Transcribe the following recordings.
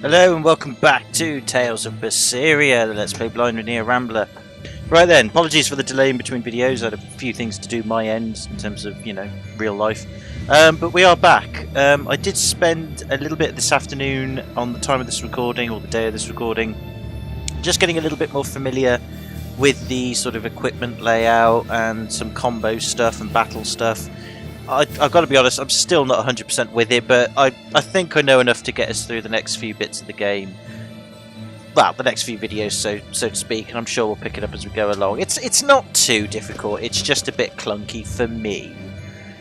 Hello and welcome back to Tales of Berseria, the Let's Play Blind Linear Rambler. Right then, apologies for the delay in between videos. I had a few things to do my end in terms of, real life. But we are back. I did spend a little bit this afternoon on the time of this recording, or the day of this recording, just getting a little bit more familiar with the sort of equipment layout and some combo stuff and battle stuff. I've got to be honest, I'm still not 100% with it, but I think I know enough to get us through the next few bits of the game. Well, the next few videos, so to speak, and I'm sure we'll pick it up as we go along. It's not too difficult, it's just a bit clunky for me.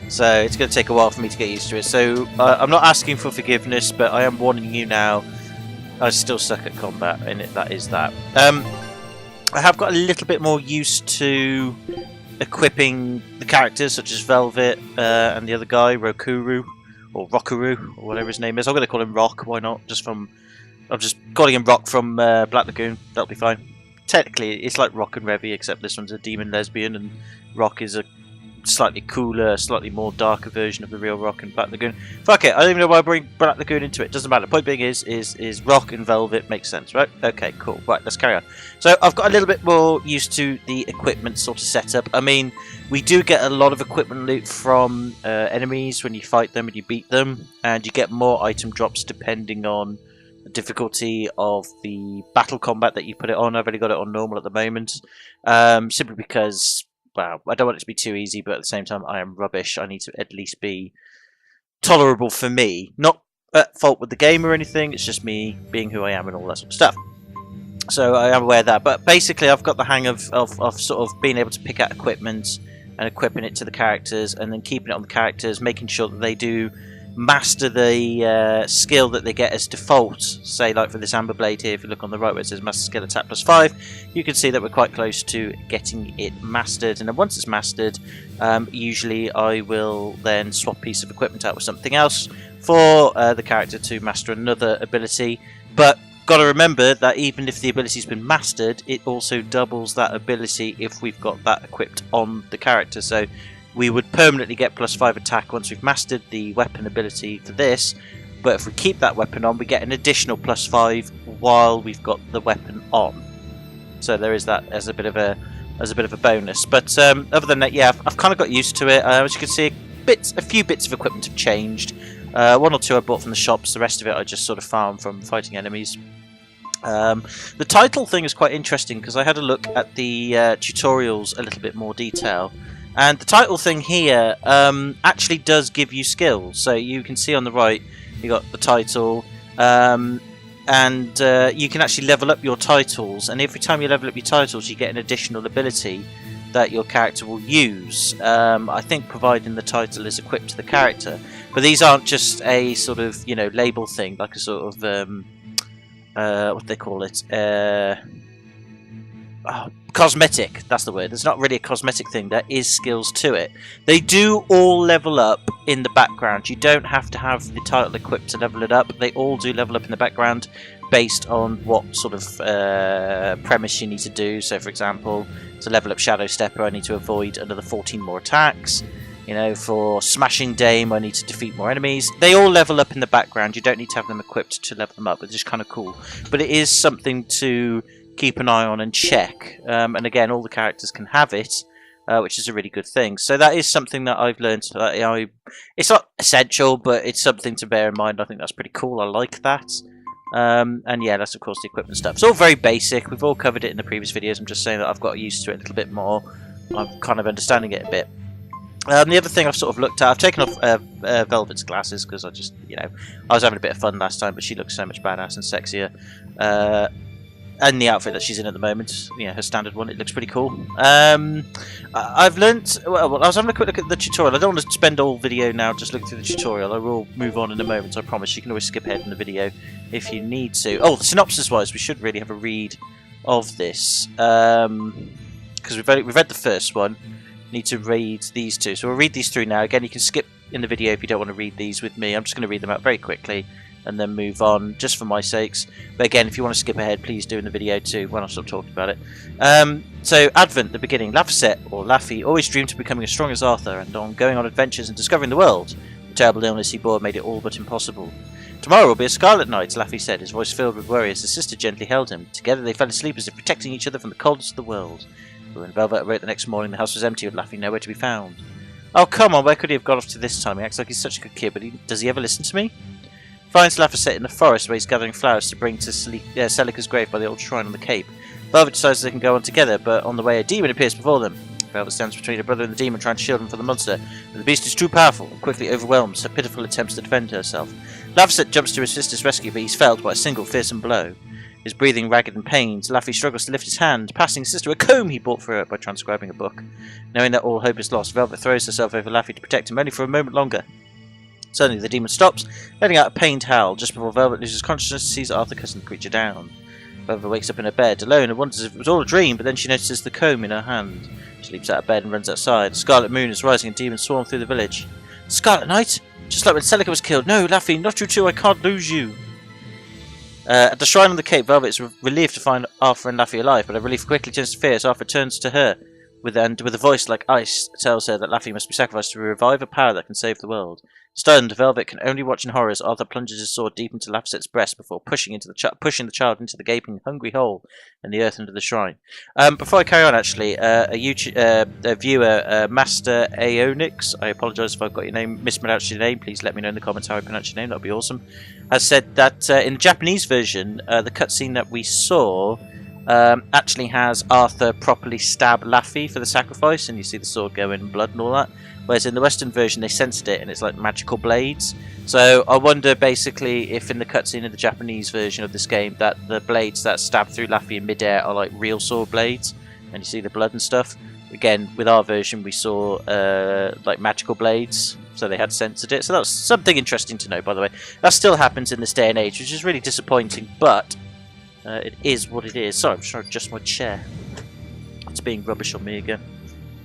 So it's going to take a while for me to get used to it. So I'm not asking for forgiveness, but I am warning you now, I still suck at combat, and that is that. I have got a little bit more used to equipping the characters such as Velvet and the other guy, Rokuru or Rokuru or whatever his name is. I'm going to call him Rock. Why not? I'm just calling him Rock from Black Lagoon. That'll be fine. Technically, it's like Rock and Revy, except this one's a demon lesbian, and Rock is a slightly cooler, slightly more darker version of the real Rock in Black Lagoon. Fuck it, I don't even know why I bring Black Lagoon into it. Doesn't matter. Point being is Rock and Velvet makes sense, right? Okay, cool. Right, let's carry on. So I've got a little bit more used to the equipment sort of setup. I mean, we do get a lot of equipment loot from enemies when you fight them and you beat them, and you get more item drops depending on the difficulty of the battle combat that you put it on. I've only got it on normal at the moment, simply because, well, I don't want it to be too easy, but at the same time, I am rubbish. I need to at least be tolerable for me. Not at fault with the game or anything, it's just me being who I am and all that sort of stuff. So I am aware of that, but basically I've got the hang of sort of being able to pick out equipment and equipping it to the characters, and then keeping it on the characters, making sure that they do master the skill that they get as default. Say, like for this Amber Blade here, if you look on the right where it says Master Skill Attack +5, you can see that we're quite close to getting it mastered. And then once it's mastered, usually I will then swap a piece of equipment out with something else for the character to master another ability. But got to remember that even if the ability's been mastered, it also doubles that ability if we've got that equipped on the character. So we would permanently get +5 attack once we've mastered the weapon ability for this, but if we keep that weapon on, we get an additional +5 while we've got the weapon on. So there is that as a bit of a bonus. But other than that, yeah, I've kind of got used to it. As you can see, a few bits of equipment have changed. One or two I bought from the shops. The rest of it I just sort of found from fighting enemies. The title thing is quite interesting because I had a look at the tutorials a little bit more detail. And the title thing here actually does give you skills. So you can see on the right, you got the title, and you can actually level up your titles. And every time you level up your titles, you get an additional ability that your character will use. I think providing the title is equipped to the character. But these aren't just a sort of, label thing, like a sort of, what do they call it? Cosmetic, that's the word. It's not really a cosmetic thing, there is skills to it. They do all level up in the background. You don't have to have the title equipped to level it up. They all do level up in the background based on what sort of premise you need to do. So for example, to level up Shadow Stepper, I need to avoid another 14 more attacks. For Smashing Dame, I need to defeat more enemies. They all level up in the background. You don't need to have them equipped to level them up. It's just kind of cool. But it is something to keep an eye on and check, and again, all the characters can have it, which is a really good thing. So that is something that I've learned. It's not essential, but it's something to bear in mind. I think that's pretty cool. I like that. And yeah, that's of course the equipment stuff. It's all very basic. We've all covered it in the previous videos. I'm just saying that I've got used to it a little bit more. I'm kind of understanding it a bit. The other thing I've sort of looked at, I've taken off Velvet's glasses because I just, I was having a bit of fun last time, but she looks so much badass and sexier. And the outfit that she's in at the moment, her standard one, it looks pretty cool. I've learnt, well, I was having a quick look at the tutorial. I don't want to spend all video now just looking through the tutorial. I will move on in a moment, I promise. You can always skip ahead in the video if you need to. Oh, synopsis-wise, we should really have a read of this. Because we've read the first one. Need to read these two. So we'll read these through now. Again, you can skip in the video if you don't want to read these with me. I'm just going to read them out very quickly and then move on, just for my sakes. But again, if you want to skip ahead, please do in the video too, when I stop talking about it. So, Advent, the beginning. Laphicet, or Laffy, always dreamed of becoming as strong as Arthur, and on going on adventures and discovering the world. The terrible illness he bore made it all but impossible. To Tomorrow will be a scarlet night, Laffy said, his voice filled with worry as his sister gently held him. Together they fell asleep as if protecting each other from the coldness of the world. But when Velvet awoke the next morning, the house was empty with Laffy nowhere to be found. Oh, come on, where could he have got off to this time? He acts like he's such a good kid, but does he ever listen to me? Finds Laffy set in the forest where he's gathering flowers to bring to Celica's grave by the old shrine on the cape. Velvet decides they can go on together, but on the way a demon appears before them. Velvet stands between her brother and the demon, trying to shield him from the monster, but the beast is too powerful and quickly overwhelms her pitiful attempts to defend herself. Laffy jumps to his sister's rescue, but he's felled by a single fearsome blow. His breathing ragged in pain, Laffy struggles to lift his hand, passing his sister a comb he bought for her by transcribing a book. Knowing that all hope is lost, Velvet throws herself over Laffy to protect him only for a moment longer. Suddenly the demon stops, letting out a pained howl. Just before Velvet loses consciousness, sees Arthur cutting the creature down. Velvet wakes up in her bed, alone, and wonders if it was all a dream, but then she notices the comb in her hand. She leaps out of bed and runs outside. The scarlet moon is rising and demons swarm through the village. Scarlet Knight? Just like when Celica was killed. No, Laffy, not you too, I can't lose you. At the shrine on the cape, Velvet is relieved to find Arthur and Laffy alive, but her relief quickly turns to fear as Arthur turns to her, with a voice like ice tells her that Laffy must be sacrificed to revive a power that can save the world. Stunned, Velvet can only watch in horror as Arthur plunges his sword deep into Laffy's breast before pushing the child into the gaping, hungry hole in the earth under the shrine. Before I carry on, actually, a viewer, Master Aeonix, I apologise if I've got your name mispronounced your name. Please let me know in the comments how I pronounce your name. That would be awesome. Has said that in the Japanese version, the cutscene that we saw actually has Arthur properly stab Laffy for the sacrifice, and you see the sword go in blood and all that. Whereas in the Western version they censored it and it's like magical blades. So I wonder basically if in the cutscene of the Japanese version of this game that the blades that stab through Laffy in midair are like real sword blades, and you see the blood and stuff. Again, with our version we saw like magical blades, so they had censored it. So that's something interesting to know, by the way. That still happens in this day and age, which is really disappointing, but it is what it is. Sorry, I'm trying to adjust my chair. It's being rubbish on me again.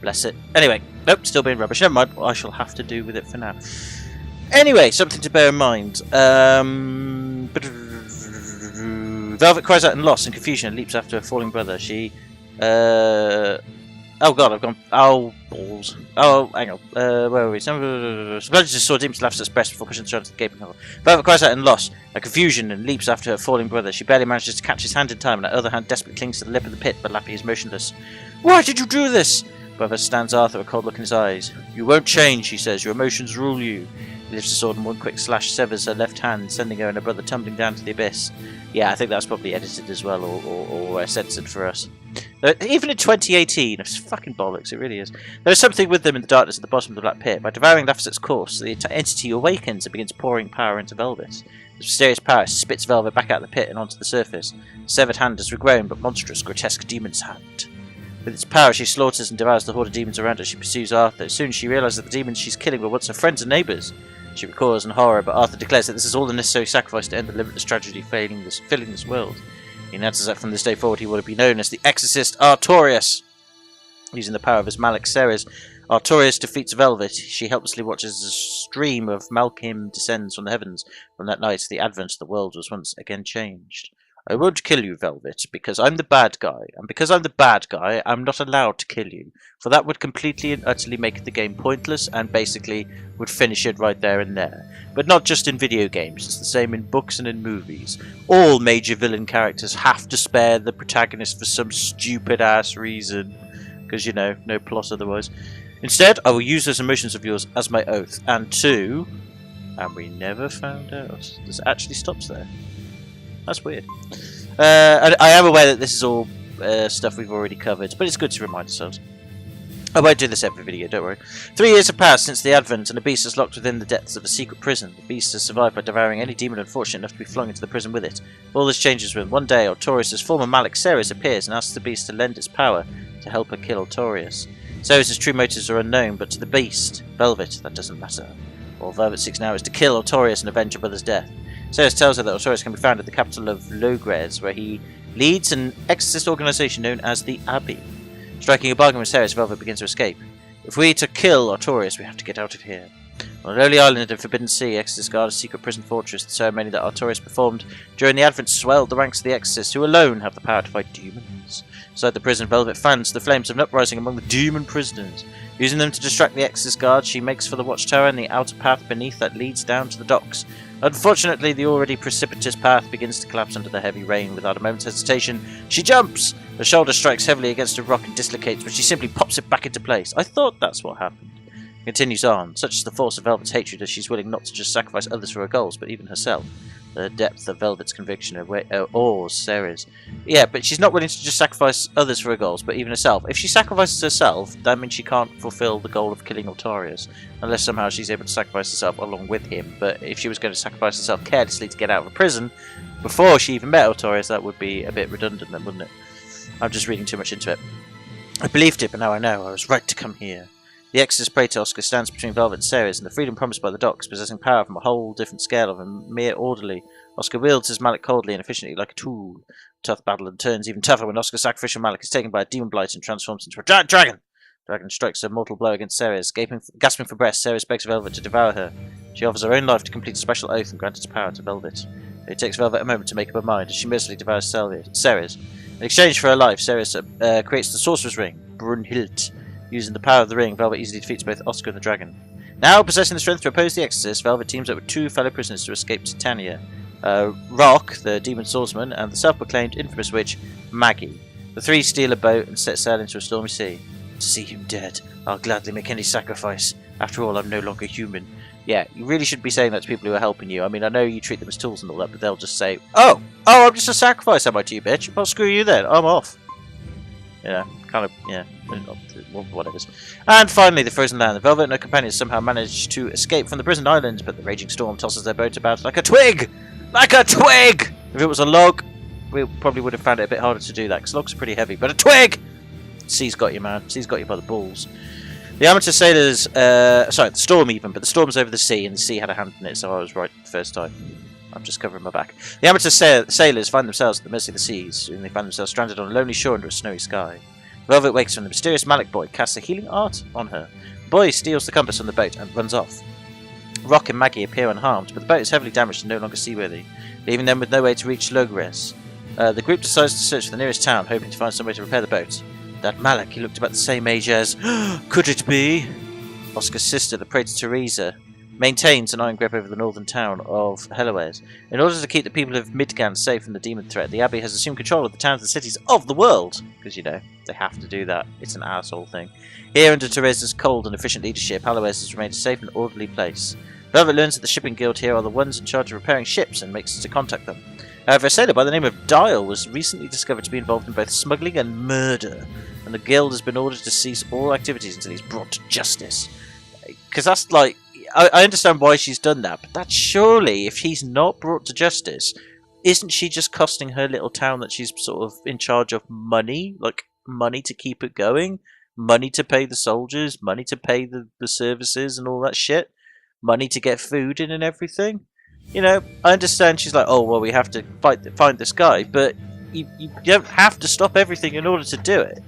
Bless it. Anyway, nope, still being rubbish. Never mind, I shall have to do with it for now. Anyway, something to bear in mind. Velvet cries out in loss and confusion and leaps after her falling brother. She... Oh god, I've gone... Oh, balls. Oh, hang on. Where were we? Suppose just saw Demon's laughs at his breast before pushing the child to the gaping hole. Velvet cries out in loss, a confusion, and leaps after her falling brother. She barely manages to catch his hand in time, and her other hand desperately clings to the lip of the pit, but Laffy is motionless. Why did you do this? Above her stands Arthur, a cold look in his eyes. You won't change, he says. Your emotions rule you. He lifts the sword and one quick slash severs her left hand, sending her and her brother tumbling down to the abyss. Yeah, I think that's probably edited as well, or censored for us. Even in 2018, it's fucking bollocks, it really is. There is something with them in the darkness at the bottom of the black pit. By devouring Laffy's course, the entity awakens and begins pouring power into Velvet. This mysterious power spits Velvet back out of the pit and onto the surface. The severed hand has regrown, but monstrous, grotesque demon's hand. With its power, she slaughters and devours the horde of demons around her. She pursues Arthur. Soon she realises that the demons she's killing were once her friends and neighbours. She recoils in horror, but Arthur declares that this is all the necessary sacrifice to end the limitless tragedy filling this world. He announces that from this day forward he will be known as the Exorcist Artorius. Using the power of his Malak Ceres, Artorius defeats Velvet. She helplessly watches as a stream of Malkim descends from the heavens. From that night, the advent of the world was once again changed. I won't kill you, Velvet, because I'm the bad guy. And because I'm the bad guy, I'm not allowed to kill you. For that would completely and utterly make the game pointless and basically would finish it right there and there. But not just in video games, it's the same in books and in movies. All major villain characters have to spare the protagonist for some stupid-ass reason. Because, you know, no plot otherwise. Instead, I will use those emotions of yours as my oath. And two... And we never found out. This actually stops there. That's weird. I am aware that this is all stuff we've already covered, but it's good to remind ourselves. I won't do this every video, don't worry. 3 years have passed since the Advent, and the beast is locked within the depths of a secret prison. The beast has survived by devouring any demon unfortunate enough to be flung into the prison with it. All this changes when one day Artorius' former Malak Ceres appears and asks the beast to lend its power to help her kill Artorius. Ceres' true motives are unknown, but to the beast, Velvet, that doesn't matter. All Velvet seeks now is to kill Artorius and avenge her brother's death. Ceres tells her that Artorius can be found at the capital of Logres, where he leads an exorcist organisation known as the Abbey. Striking a bargain with Ceres, Velvet begins to escape. If we are to kill Artorius, we have to get out of here. On a lonely island of Forbidden Sea, exorcists guard a secret prison fortress. The ceremony that Artorius performed during the Advent swelled the ranks of the exorcists, who alone have the power to fight demons. Inside the prison, Velvet fans the flames of an uprising among the demon prisoners. Using them to distract the exorcist guards, she makes for the watchtower and the outer path beneath that leads down to the docks. Unfortunately, the already precipitous path begins to collapse under the heavy rain. Without a moment's hesitation, she jumps! Her shoulder strikes heavily against a rock and dislocates, but she simply pops it back into place. I thought that's what happened. Continues on. Such is the force of Velvet's hatred as she's willing not to just sacrifice others for her goals, but even herself. The depth of Velvet's conviction awes Ceres. Yeah, but she's not willing to just sacrifice others for her goals, but even herself. If she sacrifices herself, that means she can't fulfill the goal of killing Altarius, unless somehow she's able to sacrifice herself along with him. But if she was going to sacrifice herself carelessly to get out of prison, before she even met Altarius, that would be a bit redundant then, wouldn't it? I'm just reading too much into it. I believed it, but now I know. I was right to come here. The Exodus Praetor Oscar stands between Velvet and Ceres, and the freedom promised by the docks, possessing power from a whole different scale of a mere orderly. Oscar wields his mallet coldly and efficiently like a tool. Tough battle and turns even tougher when Oscar's sacrificial mallet is taken by a demon blight and transforms into a dragon. Dragon strikes a mortal blow against Ceres. Gasping for breath, Ceres begs Velvet to devour her. She offers her own life to complete a special oath and grant its power to Velvet. It takes Velvet a moment to make up her mind as she mercilessly devours Ceres. In exchange for her life, Ceres creates the Sorcerer's Ring, Brunhild. Using the power of the ring, Velvet easily defeats both Oscar and the dragon. Now, possessing the strength to oppose the Exorcist, Velvet teams up with two fellow prisoners to escape Titania. Rock, the demon swordsman, and the self-proclaimed infamous witch, Maggie. The three steal a boat and set sail into a stormy sea. To see him dead, I'll gladly make any sacrifice. After all, I'm no longer human. Yeah, you really should be saying that to people who are helping you. I mean, I know you treat them as tools and all that, but they'll just say, Oh, I'm just a sacrifice, am I to you, bitch? Well, screw you then, I'm off. Yeah, kind of, yeah, whatever. And finally, the frozen land. The Velvet and her companions somehow manage to escape from the prison island, but the raging storm tosses their boat about like a twig! Like a twig! If it was a log, we probably would have found it a bit harder to do that, because logs are pretty heavy, but a twig! Sea's got you, man. Sea's got you by the balls. The amateur sailors, sorry, the storm even, but the storm's over the sea, and the sea had a hand in it, so I was right the first time. I'm just covering my back. The amateur sailors find themselves at the mercy of the seas, and they find themselves stranded on a lonely shore under a snowy sky. Velvet wakes from the mysterious Malik boy, casts a healing art on her. The boy steals the compass on the boat and runs off. Rock and Maggie appear unharmed, but the boat is heavily damaged and no longer seaworthy, leaving them with no way to reach Logres. The group decides to search for the nearest town, hoping to find some way to repair the boat. That Malik, he looked about the same age as... Could it be? Oscar's sister, the Praetor Teresa, maintains an iron grip over the northern town of Heloes. In order to keep the people of Midgand safe from the demon threat, the Abbey has assumed control of the towns and cities of the world. Because, you know, they have to do that. It's an asshole thing. Here, under Teresa's cold and efficient leadership, Heloes has remained a safe and orderly place. Velvet learns that the shipping guild here are the ones in charge of repairing ships and makes to contact them. However, a sailor by the name of Dial was recently discovered to be involved in both smuggling and murder, and the guild has been ordered to cease all activities until he's brought to justice. Because that's like... I understand why she's done that, but that's surely, if he's not brought to justice, isn't she just costing her little town that she's sort of in charge of money? Like, money to keep it going? Money to pay the soldiers? Money to pay the services and all that shit? Money to get food in and everything? You know, I understand she's like, oh, well, we have to find this guy, but you don't have to stop everything in order to do it.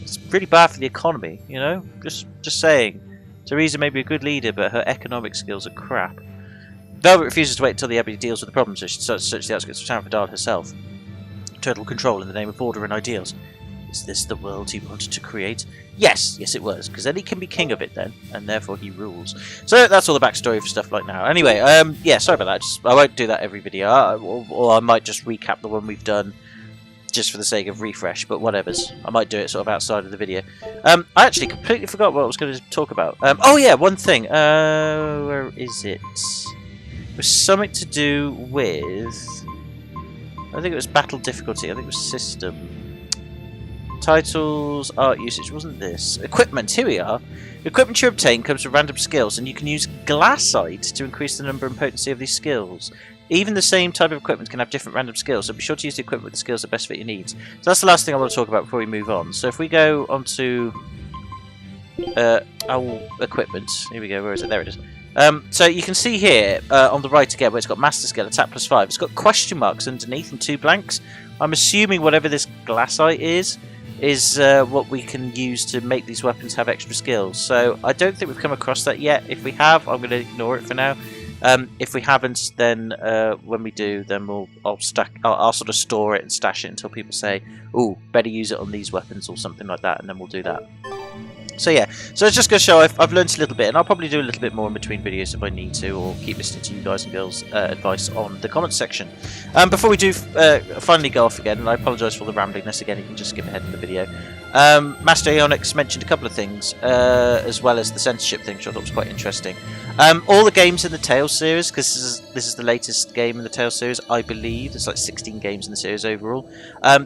It's really bad for the economy, you know? Just saying. Teresa may be a good leader, but her economic skills are crap. Velvet refuses to wait until the Abbey deals with the problem, so she starts to search the outskirts of town for Dial herself. Total control in the name of order and ideals. Is this the world he wanted to create? Yes it was, because then he can be king of it then, and therefore he rules. So that's all the backstory for stuff like now. Anyway, yeah, sorry about that. I won't do that every video, or I might just recap the one we've done, just for the sake of refresh, but whatever's. I might do it sort of outside of the video. I actually completely forgot what I was going to talk about. Oh yeah, one thing. Where is it? It was something to do with... I think it was battle difficulty. I think it was system. Titles, art usage. Wasn't this? Equipment. Here we are. Equipment you obtain comes with random skills, and you can use glassite to increase the number and potency of these skills. Even the same type of equipment can have different random skills, so be sure to use the equipment with the skills that best fit your needs. So that's the last thing I want to talk about before we move on. So if we go onto our equipment, here we go, where is it? There it is. So you can see here, on the right again, where it's got Master Skill, Attack +5, it's got question marks underneath and 2 blanks. I'm assuming whatever this glassite is what we can use to make these weapons have extra skills. So I don't think we've come across that yet. If we have, I'm going to ignore it for now. If we haven't, then when we do, then I'll sort of store it and stash it until people say, "Ooh, better use it on these weapons" or something like that, and then we'll do that. So yeah, so it's just going to show I've learned a little bit, and I'll probably do a little bit more in between videos if I need to, or keep listening to you guys and girls' advice on the comments section. Before we do finally go off again, and I apologise for the ramblingness again, you can just skip ahead in the video. Master Ionix mentioned a couple of things, as well as the censorship thing, which I thought was quite interesting. All the games in the Tales series, because this is the latest game in the Tales series, I believe. There's like 16 games in the series overall.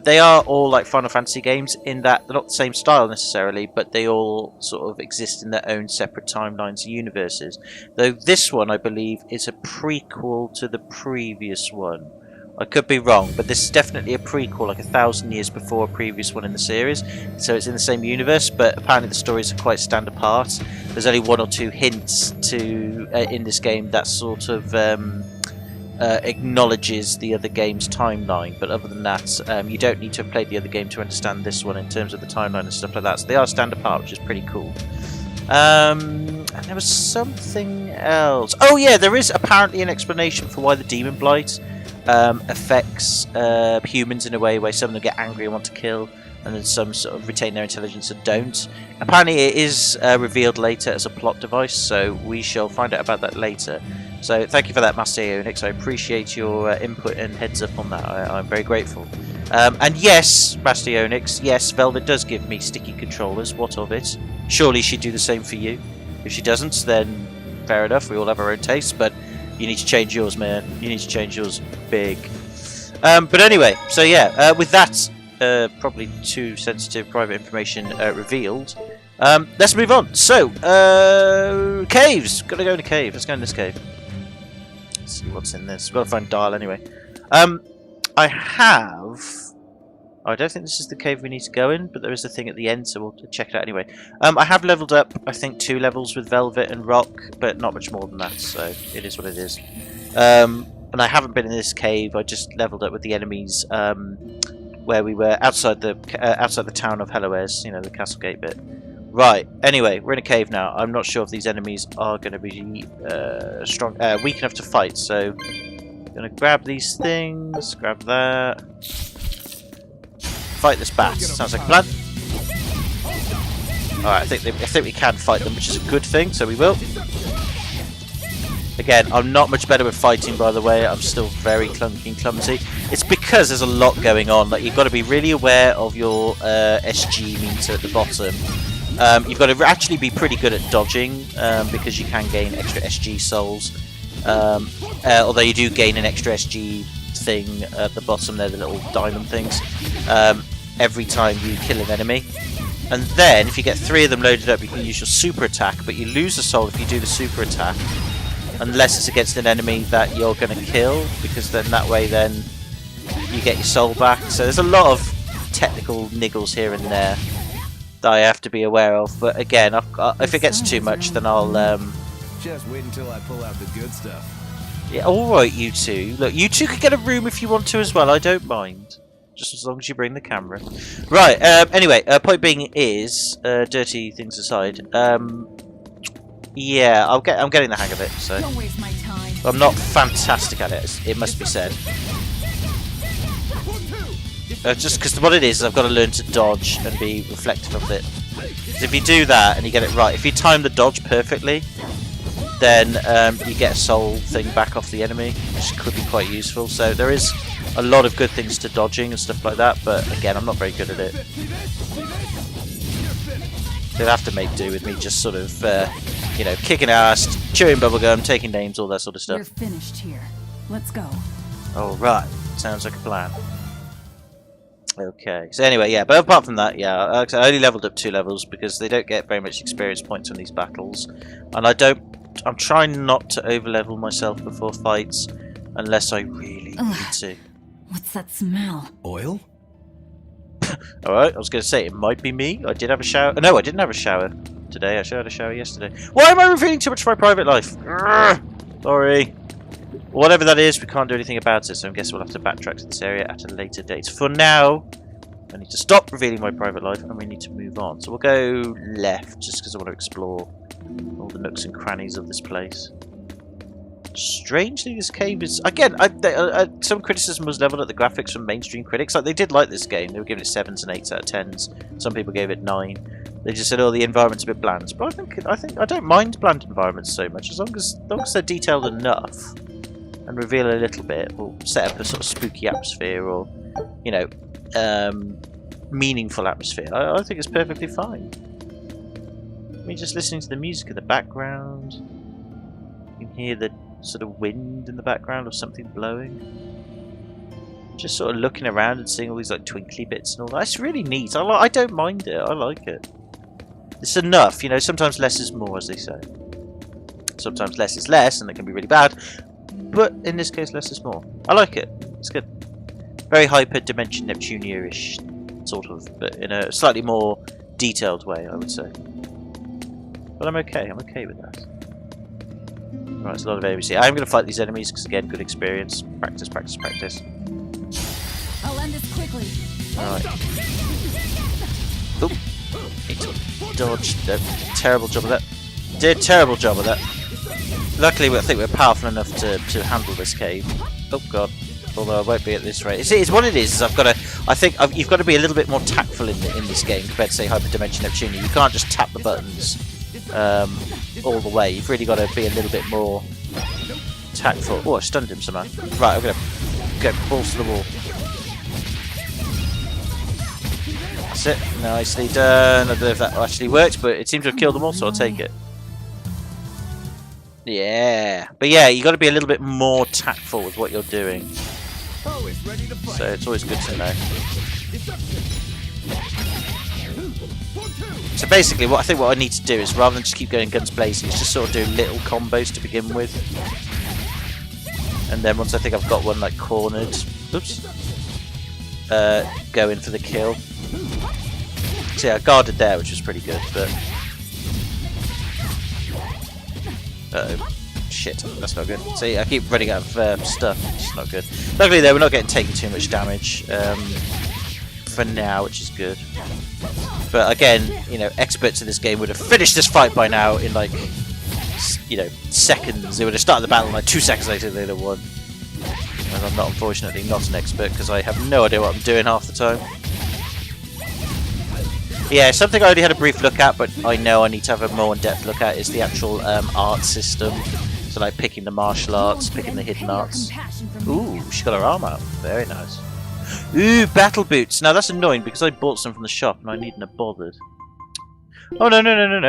They are all like Final Fantasy games in that they're not the same style necessarily, but they all sort of exist in their own separate timelines and universes. Though this one, I believe, is a prequel to the previous one. I could be wrong, but this is definitely a prequel, like 1,000 years before a previous one in the series. So it's in the same universe, but apparently the stories are quite stand apart. There's only one or two hints to in this game that sort of acknowledges the other game's timeline, but other than that, you don't need to have played the other game to understand this one in terms of the timeline and stuff like that. So they are stand apart, which is pretty cool. And there was something else. Oh yeah, there is apparently an explanation for why the Demon Blight affects humans in a way where some of them get angry and want to kill, and then some sort of retain their intelligence and don't. Apparently it is revealed later as a plot device, so we shall find out about that later. So thank you for that, Master Ionix. I appreciate your input and heads up on that. I'm very grateful. And yes, Master Ionix, yes, Velvet does give me sticky controllers. What of it? Surely she'd do the same for you. If she doesn't, then fair enough. We all have our own tastes, but you need to change yours, man. You need to change yours big. But anyway, so yeah, with that probably too sensitive private information revealed, let's move on. So, caves. Gotta go in a cave. Let's go in this cave. Let's see what's in this. Gotta find Dial anyway. I don't think this is the cave we need to go in, but there is a thing at the end, so we'll check it out anyway. I have leveled up, I think, 2 levels with Velvet and Rock, but not much more than that, so it is what it is. And I haven't been in this cave. I just leveled up with the enemies where we were outside the town of Helloes, you know, the castle gate bit. Right. Anyway, we're in a cave now. I'm not sure if these enemies are going to be weak enough to fight. So, I'm going to grab these things. Grab that. Fight this bat. Sounds like a plan. Alright, I think we can fight them, which is a good thing. So we will. Again, I'm not much better with fighting, by the way. I'm still very clunky and clumsy. It's because there's a lot going on. Like, you've got to be really aware of your SG meter at the bottom. You've got to actually be pretty good at dodging, because you can gain extra SG souls. Although you do gain an extra SG thing at the bottom there, the little diamond things, every time you kill an enemy. And then, if you get 3 of them loaded up, you can use your super attack, but you lose a soul if you do the super attack. Unless it's against an enemy that you're going to kill, because then that way then you get your soul back. So there's a lot of technical niggles here and there that I have to be aware of. But again, if it gets too much, then I'll... Just wait until I pull out the good stuff. Yeah, alright, you two. Look, you two can get a room if you want to as well. I don't mind. Just as long as you bring the camera. Right, anyway, point being is, dirty things aside, yeah, I'm getting the hang of it, so... Don't waste my time. I'm not fantastic at it, it must be said. Just because what it is I've got to learn to dodge and be reflective of it. If you do that and you get it right, if you time the dodge perfectly, then you get a soul thing back off the enemy, which could be quite useful. So there is a lot of good things to dodging and stuff like that, but again, I'm not very good at it. They'll have to make do with me just sort of, you know, kicking ass, chewing bubblegum, taking names, all that sort of stuff. We're finished here. Let's go. Alright, sounds like a plan. Okay, so anyway, yeah, but apart from that, yeah, I only leveled up 2 levels because they don't get very much experience points on these battles. And I'm trying not to overlevel myself before fights unless I really need to. What's that smell? Oil? Alright, I was going to say, it might be me. I did have a shower. No, I didn't have a shower today. I had a shower yesterday. Why am I revealing too much of my private life? Sorry. Whatever that is, we can't do anything about it, so I guess we'll have to backtrack to this area at a later date. For now, I need to stop revealing my private life, and we need to move on. So we'll go left, just because I want to explore all the nooks and crannies of this place. Strangely, this cave is... Again, some criticism was levelled at the graphics from mainstream critics. Like, they did like this game. They were giving it 7s and 8s out of 10s. Some people gave it 9. They just said, "Oh, the environment's a bit bland," but I don't mind bland environments so much as long as they're detailed enough and reveal a little bit, or set up a sort of spooky atmosphere, or you know, meaningful atmosphere. I think it's perfectly fine. I mean, just listening to the music in the background, you can hear the sort of wind in the background or something blowing. Just sort of looking around and seeing all these like twinkly bits and all that. It's really neat. I don't mind it. I like it. It's enough, you know. Sometimes less is more, as they say. Sometimes less is less, and it can be really bad. But in this case, less is more. I like it. It's good. Very hyper-dimension Neptunia-ish, sort of, but in a slightly more detailed way, I would say. But I'm okay. I'm okay with that. Right, it's a lot of ABC. I'm going to fight these enemies because, again, good experience. Practice, practice, practice. I'll end this quickly. Alright. Oop. Dodged. Terrible job of that. Did a terrible job of that. Luckily, I think we're powerful enough to handle this cave. Oh god. Although I won't be at this rate. It's what it is. I've got to. I think you've got to be a little bit more tactful in this game compared to say Hyperdimension Neptunia. You can't just tap the buttons all the way. You've really got to be a little bit more tactful. Oh, I stunned him somehow. Right, I'm gonna go balls to the wall. That's it. Nicely done. I don't know if that actually worked, but it seems to have killed them all, so I'll take it. Yeah. But yeah, you got to be a little bit more tactful with what you're doing. So it's always good to know. So basically, what I need to do is, rather than just keep going guns blazing, is just sort of do little combos to begin with. And then once I think I've got one like cornered, oops, go in for the kill. So yeah, I guarded there, which was pretty good, but uh-oh. Shit, that's not good. See, I keep running out of stuff, it's not good. Luckily though, we're not getting taken too much damage for now, which is good. But again, you know, experts in this game would have finished this fight by now in like, you know, seconds. They would have started the battle and like 2 seconds later they'd have won. And I'm not, unfortunately, not an expert because I have no idea what I'm doing half the time. Yeah, something I already had a brief look at, but I know I need to have a more in-depth look at is the actual art system. So like picking the martial arts, picking the hidden arts. Ooh, she got her arm out. Very nice. Ooh, battle boots. Now that's annoying because I bought some from the shop and I needn't have bothered. Oh no,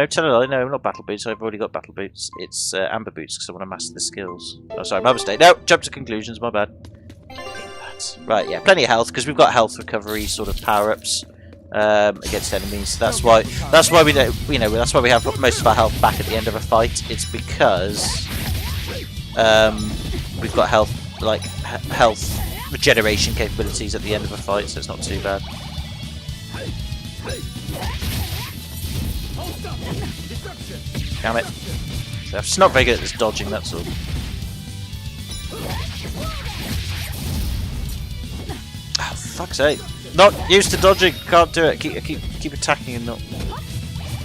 tell a lie. No, not battle boots. I've already got battle boots. It's amber boots because I want to master the skills. Oh, sorry, my mistake. No, jump to conclusions. My bad. Right, yeah, plenty of health because we've got health recovery sort of power-ups against enemies. That's why we don't, you know, that's why we have most of our health back at the end of a fight. It's because we've got health, like health regeneration capabilities at the end of a fight, so it's not too bad. Damn it. So I'm just not very good at this dodging, that's all. Oh, fuck's sake. Not used to dodging, can't do it. Keep attacking and not.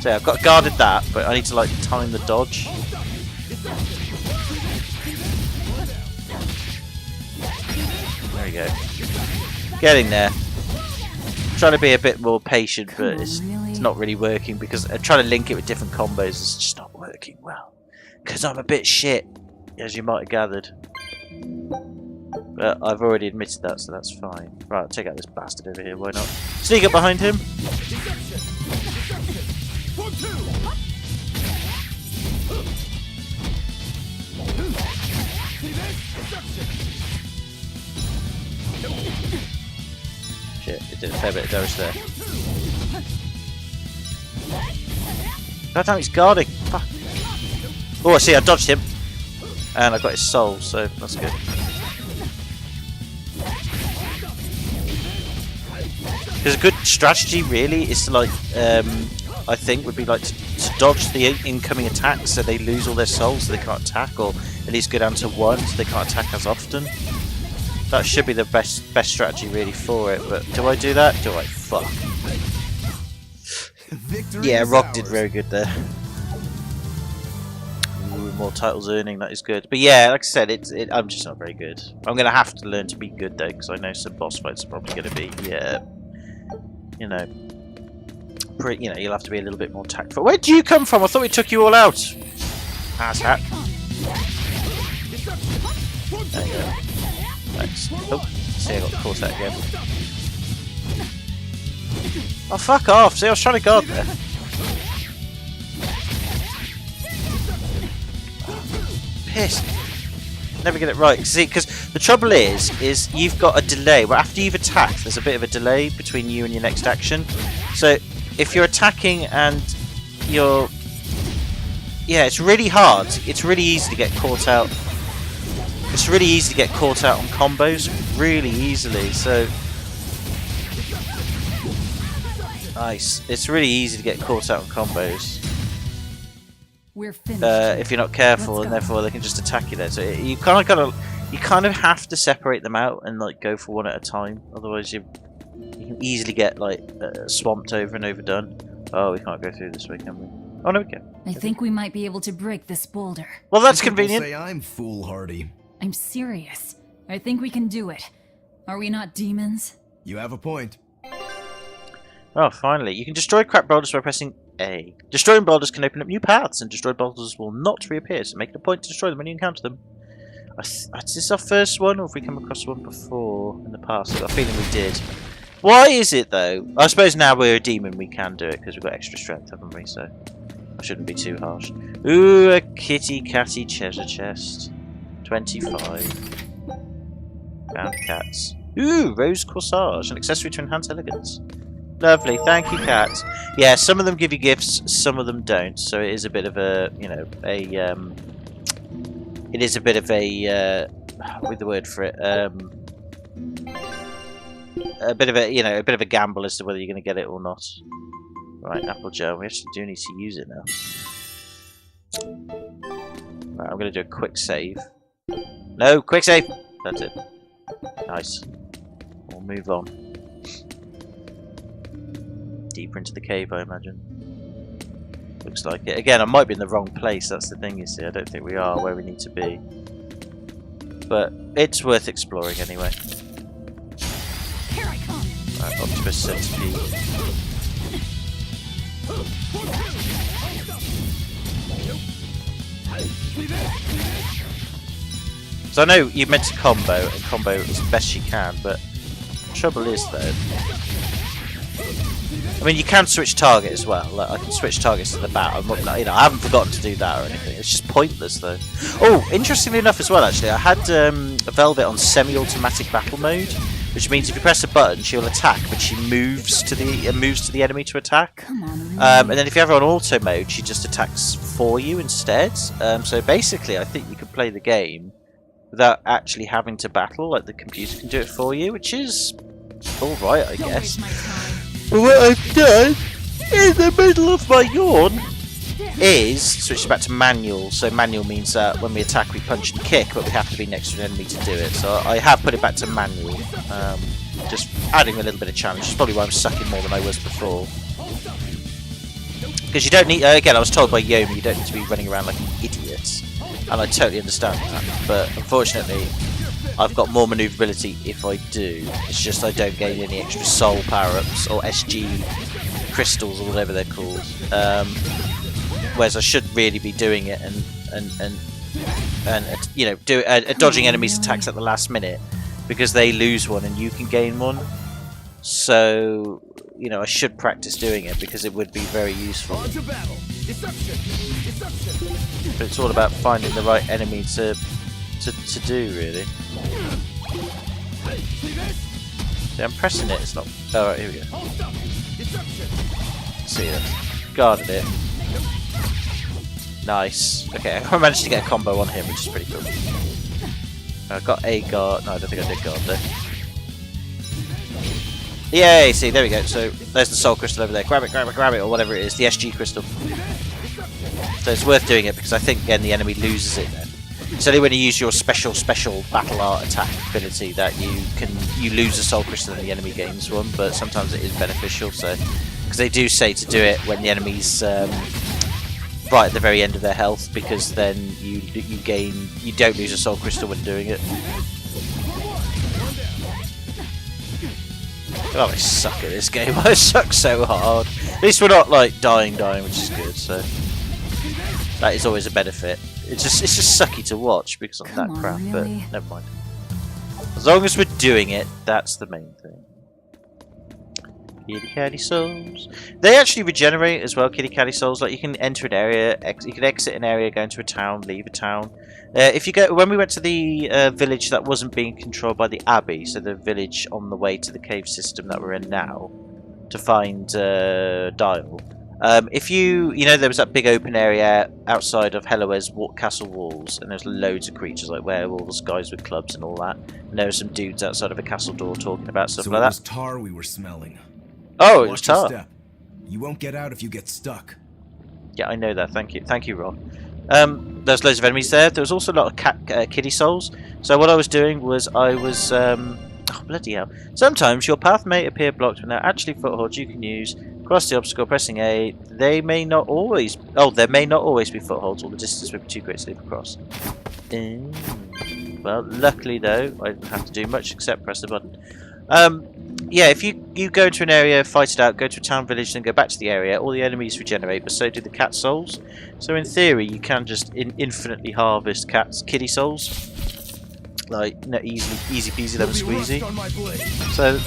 So yeah, I've got guarded that, but I need to like time the dodge. There we go. Getting there. Trying to be a bit more patient, but it's not really working because I'm trying to link it with different combos. It's just not working well because I'm a bit shit, as you might have gathered. But I've already admitted that, so that's fine. Right, I'll take out this bastard over here. Why not? Sneak up behind him. Shit, it did a fair bit of damage there. God damn, he's guarding. Fuck. Oh, I see, I dodged him. And I got his soul, so that's good. Because a good strategy, really, is to, like, I think, would be like to dodge the incoming attacks so they lose all their souls so they can't attack, or at least go down to 1 so they can't attack as often. That should be the best strategy, really, for it, but do I do that? Do I? Fuck. Yeah, Rock did very good there. Ooh, more titles earning, that is good. But yeah, like I said, I'm just not very good. I'm going to have to learn to be good, though, because I know some boss fights are probably going to be, yeah, you know, you know, you'll have to be a little bit more tactful. Where do you come from? I thought we took you all out. Ass hat. There you go. Thanks. Oh, see, I got caught out again. Oh, fuck off! See, I was trying to guard there. Pissed. Never get it right. See, because the trouble is you've got a delay. Well, after you've attacked, there's a bit of a delay between you and your next action. So if you're attacking and you're, yeah, it's really hard. It's really easy to get caught out. It's really easy to get caught out on combos, really easily. So nice. It's really easy to get caught out on combos. We're finished. If you're not careful, and therefore they can just attack you there. So you kind of have to separate them out and like go for one at a time. Otherwise, you can easily get like swamped over and overdone. Oh, we can't go through this way, can we? Oh no, we can. I think we might be able to break this boulder. Well, that's People convenient. say I'm foolhardy. I'm serious. I think we can do it. Are we not demons? You have a point. Oh, finally. You can destroy crap boulders by pressing A. Destroying boulders can open up new paths, and destroyed boulders will not reappear, so make it a point to destroy them when you encounter them. Is this our first one, or have we come across one before in the past? I got a feeling we did. Why is it, though? I suppose now we're a demon, we can do it, because we've got extra strength, haven't we? So I shouldn't be too harsh. Ooh, a kitty catty treasure chest. 25. Found cats. Ooh, rose corsage, an accessory to enhance elegance. Lovely, thank you, cat. Yeah, some of them give you gifts, some of them don't. So it is a bit of a, you know, it is a bit of a, with the word for it, a bit of a, you know, a bit of a gamble as to whether you're going to get it or not. Right, apple gel. We actually do need to use it now. Right, I'm going to do a quick save. No, quick save. That's it. Nice. We'll move on. Deeper into the cave, I imagine. Looks like it. Again, I might be in the wrong place. That's the thing, you see. I don't think we are where we need to be. But it's worth exploring anyway. Here I come. Right, octopus centipede. So I know you meant to combo, and combo as best you can, but the trouble is though, I mean, you can switch target as well. Like, I can switch targets to the bat. You know, I haven't forgotten to do that or anything. It's just pointless, though. Oh, interestingly enough, as well, actually, I had a Velvet on semi-automatic battle mode, which means if you press a button, she'll attack, but she moves to the enemy to attack. Come on. And then if you have her on auto mode, she just attacks for you instead. So basically, I think you can play the game without actually having to battle. Like the computer can do it for you, which is all right, I Don't guess. waste my time. But what I've done in the middle of my yawn is switch back to manual. So manual means that when we attack we punch and kick, but we have to be next to an enemy to do it. So I have put it back to manual, just adding a little bit of challenge. It's probably why I'm sucking more than I was before. Because you don't need, again I was told by Yomi, you don't need to be running around like an idiot. And I totally understand that, but unfortunately I've got more manoeuvrability if I do. It's just I don't gain any extra soul power-ups or SG crystals or whatever they're called. Whereas I should really be doing it and you know, dodging enemies' attacks at the last minute, because they lose one and you can gain one. So you know, I should practice doing it because it would be very useful. But it's all about finding the right enemy to do, really. See, I'm pressing it, it's not... Alright, here we go. See that. Guarded it. Nice. Okay, I managed to get a combo on him, which is pretty cool. I got a guard... No, I don't think I did guard there. Yay! See, there we go. So, there's the soul crystal over there. Grab it, grab it, grab it, or whatever it is. The SG crystal. So it's worth doing it, because I think, again, the enemy loses it then. It's only when you use your special battle art attack ability that you lose a soul crystal and the enemy gains one, but sometimes it is beneficial. So because they do say to do it when the enemy's right at the very end of their health, because then you don't lose a soul crystal when doing it. God, I suck at this game. I suck so hard. At least we're not like dying, which is good. So that is always a benefit. It's just sucky to watch because I'm that crap. Really? But never mind. As long as we're doing it, that's the main thing. Kitty Catty Souls. They actually regenerate as well, Kitty Catty Souls. Like you can enter an area, you can exit an area, go into a town, leave a town. If you go, when we went to the village that wasn't being controlled by the Abbey, so the village on the way to the cave system that we're in now, to find Dial. If you know, there was that big open area outside of Hellowe's castle walls, and there's loads of creatures like werewolves, guys with clubs, and all that. And there were some dudes outside of a castle door talking about stuff like that. So it was tar we were smelling. Oh, it was Watch your tar. step. You won't get out if you get stuck. Yeah, I know that. Thank you, Rob. There's loads of enemies there. There was also a lot of kitty souls. So what I was doing was oh bloody hell! Sometimes your path may appear blocked when there are actually footholds you can use. Cross the obstacle pressing A. There may not always be footholds, or the distance may be too great to leap across. Well, luckily though, I don't have to do much except press the button. Yeah, if you go to an area, fight it out, go to a town, village, then go back to the area, all the enemies regenerate, but so do the cat souls. So in theory, you can just infinitely harvest kitty souls. Like, no, easy peasy lemon squeezy. So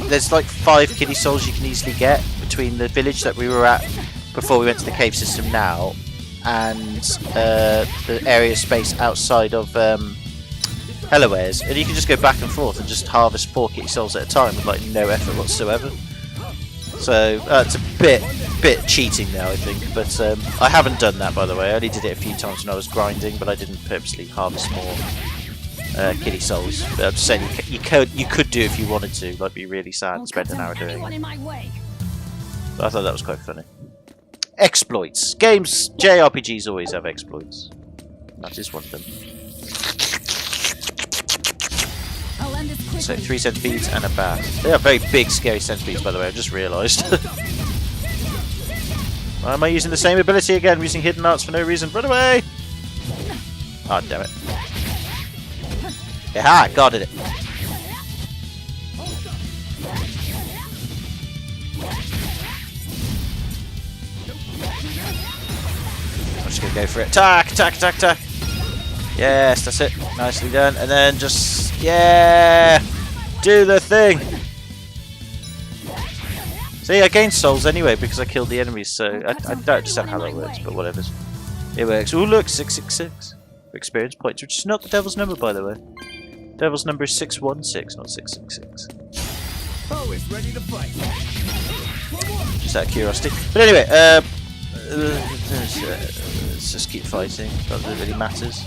there's like 5 kitty souls you can easily get between the village that we were at before we went to the cave system now, and the area space outside of Hellowe's, and you can just go back and forth and just harvest 4 kitty souls at a time with like no effort whatsoever. So it's a bit cheating now, I think, but I haven't done that, by the way. I only did it a few times when I was grinding, but I didn't purposely harvest more kitty souls. But I'm just saying you could do if you wanted to, like be really sad and spend an hour doing it. But I thought that was quite funny. Exploits. Games, JRPGs always have exploits. That is one of them. So 3 centipedes and a bat. They are very big, scary centipedes, by the way. I just realised. Why am I using the same ability again? I'm using hidden arts for no reason. Run away! Oh, damn it. Aha! Guarded it. I'm just gonna go for it. Attack! Attack! Attack! Attack! Yes, that's it. Nicely done. And then just... yeah! Do the thing! See, I gained souls anyway because I killed the enemies, so I don't understand how that works, but whatever. It works. Oh look, 666 for experience points, which is not the devil's number, by the way. Devil's number is 616, not 666. Oh, it's ready to fight. Just out of curiosity. But anyway, let's just keep fighting. Not that it really matters.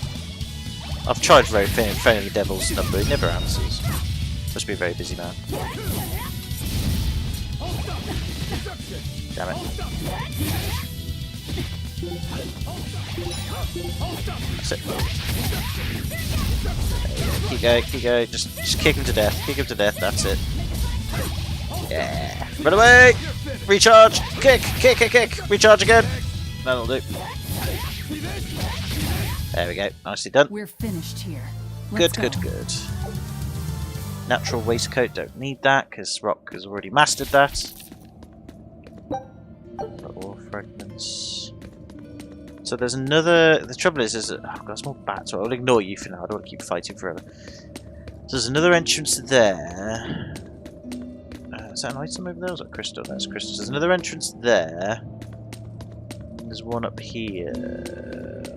I've tried phoning the devil's number, it never answers. Must be a very busy man. Damn it. That's it. Keep going, just kick him to death, that's it. Yeah. Run away! Recharge! Kick! Recharge again! That'll do. There we go, nicely done. We're finished here. Good. Natural waistcoat, don't need that because Rock has already mastered that. Ore fragments. So there's another. The trouble is oh god, there's more bats. So I'll ignore you for now. I don't want to keep fighting forever. So there's another entrance there. Is that an item over there? Or is that crystal? That's crystal. There's another entrance there. And there's one up here.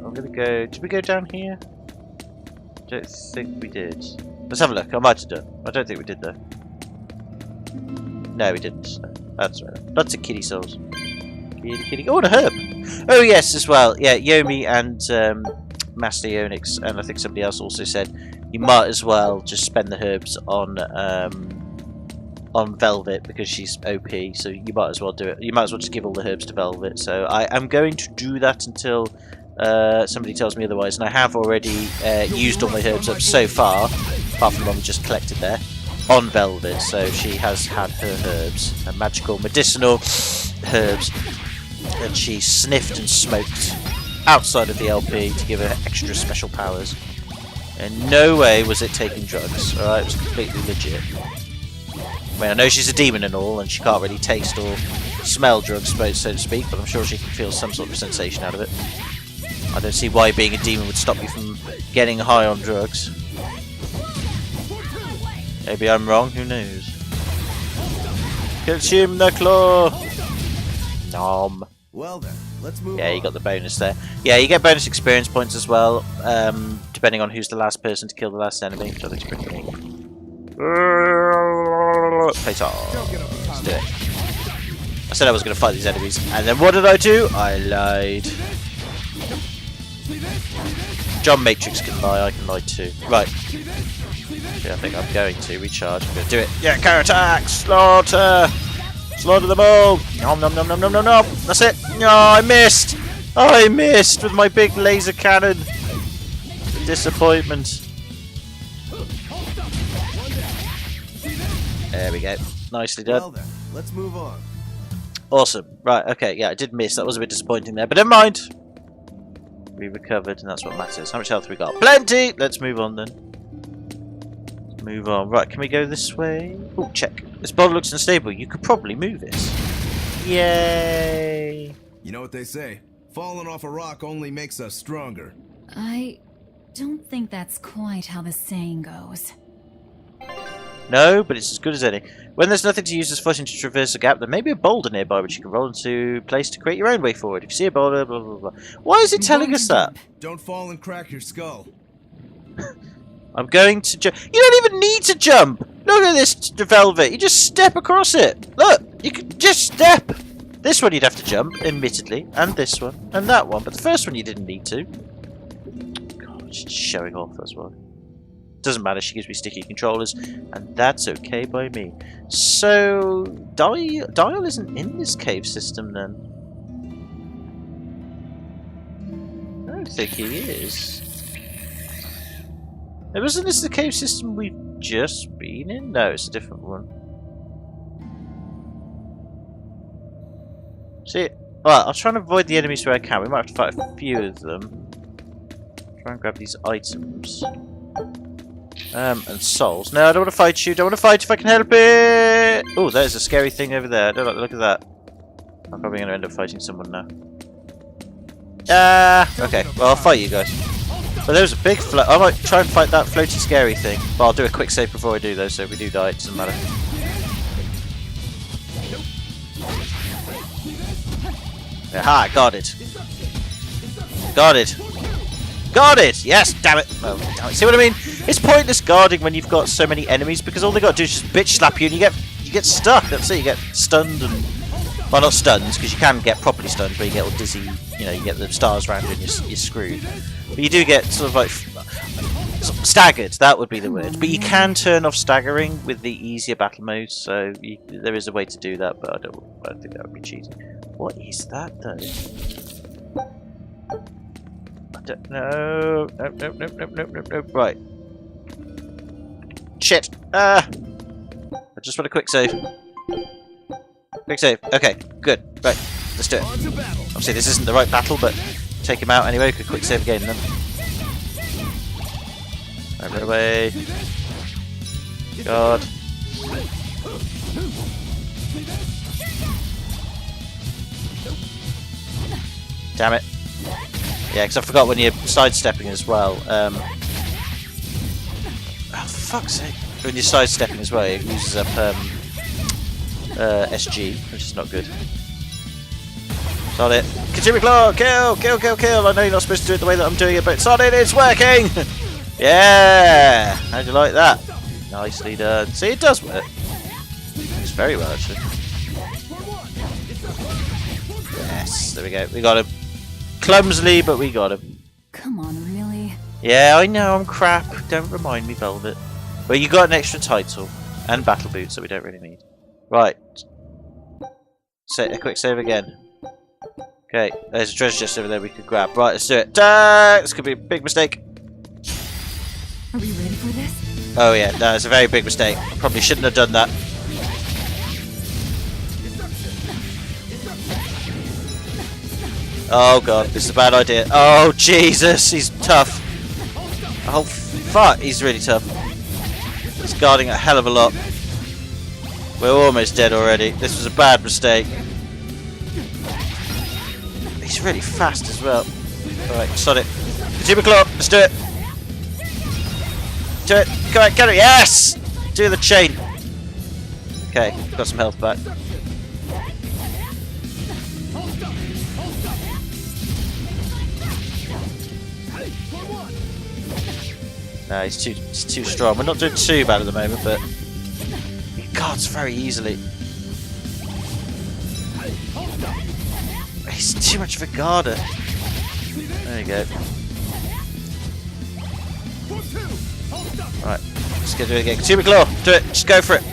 I'm gonna go. Did we go down here? I don't think we did. Let's have a look. I might have done. I don't think we did though. No, we didn't. No, that's right. Lots of kitty souls. Kitty. Oh, and a herb. Oh yes, as well. Yeah, Yomi and Master Onyx, and I think somebody else also said you might as well just spend the herbs on Velvet because she's OP. So you might as well do it. You might as well just give all the herbs to Velvet. So I am going to do that until somebody tells me otherwise, and I have already used all my herbs up so far, apart from the one we just collected there, on Velvet. So she has had her herbs, her magical medicinal herbs, that she sniffed and smoked outside of the LP to give her extra special powers. In no way was it taking drugs, alright, it was completely legit. I mean, I know she's a demon and all, and she can't really taste or smell drugs, so to speak, but I'm sure she can feel some sort of sensation out of it. I don't see why being a demon would stop you from getting high on drugs. Maybe I'm wrong, who knows? Consume the claw! Nom. Well then, let's move on. Yeah, you got the bonus there. Yeah, you get bonus experience points as well, depending on who's the last person to kill the last enemy, which I think is pretty neat. Play off. Let's do it. I said I was going to fight these enemies, and then what did I do? I lied. John Matrix can lie, I can lie too. Right. Yeah, I think I'm going to recharge. I'm going to do it. Yeah, counter attack! Slaughter! Slaughter them all! Nom nom nom nom nom nom nom! That's it! No, I missed! I missed with my big laser cannon! Disappointment. There we go. Nicely done. Well then, let's move on. Awesome. Right, okay, yeah, I did miss. That was a bit disappointing there, but never mind. We recovered, and that's what matters. How much health we got? Plenty! Let's move on then. Let's move on. Right, can we go this way? Oh, check. This boulder looks unstable. You could probably move it. Yay! You know what they say? Falling off a rock only makes us stronger. I don't think that's quite how the saying goes. No, but it's as good as any. When there's nothing to use as footing to traverse a gap, there may be a boulder nearby which you can roll into place to create your own way forward. If you see a boulder, blah blah blah. Why is it telling us that? Don't fall and crack your skull. I'm going to jump. You don't even need to jump! Look at this velvet. You just step across it. Look! You can just step! This one you'd have to jump, admittedly. And this one. And that one. But the first one you didn't need to. God, she's showing off as well. Doesn't matter, she gives me sticky controllers, and that's okay by me. So, Dial isn't in this cave system then? I don't think he is. Wasn't this the cave system we've just been in? No, it's a different one. See, well, I'll try and avoid the enemies where I can. We might have to fight a few of them. Try and grab these items. And souls. No, I don't want to fight you. Don't want to fight if I can help it. Oh, there's a scary thing over there. I don't like the look of that. I'm probably going to end up fighting someone now. Okay. Well, I'll fight you guys. But there's a big float. I might try and fight that floaty scary thing. But I'll do a quick save before I do though, so if we do die, it doesn't matter. Aha, got it. Got it. Got it! Yes, damn it! Oh, damn it. See what I mean? It's pointless guarding when you've got so many enemies because all they got to do is just bitch slap you and you get stuck. That's it. You get stunned and well, not stunned because you can get properly stunned, but you get all dizzy. You know, you get the stars around you and you're screwed. But you do get sort of like staggered. That would be the word. But you can turn off staggering with the easier battle modes. So there is a way to do that, but I don't think that would be cheating. What is that though? No. Nope. Right. Shit. I just want a quick save. Quick save. Okay, good. Right. Let's do it. Obviously, this isn't the right battle, but take him out anyway. Quick save again then. Run away. God. Damn it. Yeah, because I forgot when you're sidestepping as well. Oh, fuck's sake. When you're sidestepping as well, it uses up SG, which is not good. Solid. Continue claw! Kill! Kill! Kill! Kill! I know you're not supposed to do it the way that I'm doing it, but solid! It's working! Yeah! How'd you like that? Nicely done. See, it does work. It's very well, actually. Yes, there we go. We got him. Clumsily, but we got him. Come on, really? Yeah, I know, I'm crap. Don't remind me, Velvet. But you got an extra title. And battle boots that we don't really need. Right. A quick save again. Okay, there's a treasure chest over there we could grab. Right, let's do it. This could be a big mistake. Are we ready for this? Oh yeah, no, it's a very big mistake. Probably shouldn't have done that. Oh god, this is a bad idea. Oh Jesus, he's tough. Oh fuck, he's really tough. He's guarding a hell of a lot. We're almost dead already. This was a bad mistake. He's really fast as well. Alright, sod it. Super claw, let's do it. Do it. Come on, get it. Yes! Do the chain. Okay, got some health back. No, he's too strong. We're not doing too bad at the moment, but he guards very easily. He's too much of a guarder. There you go. Right, let's go do it again. Super claw, do it. Just go for it.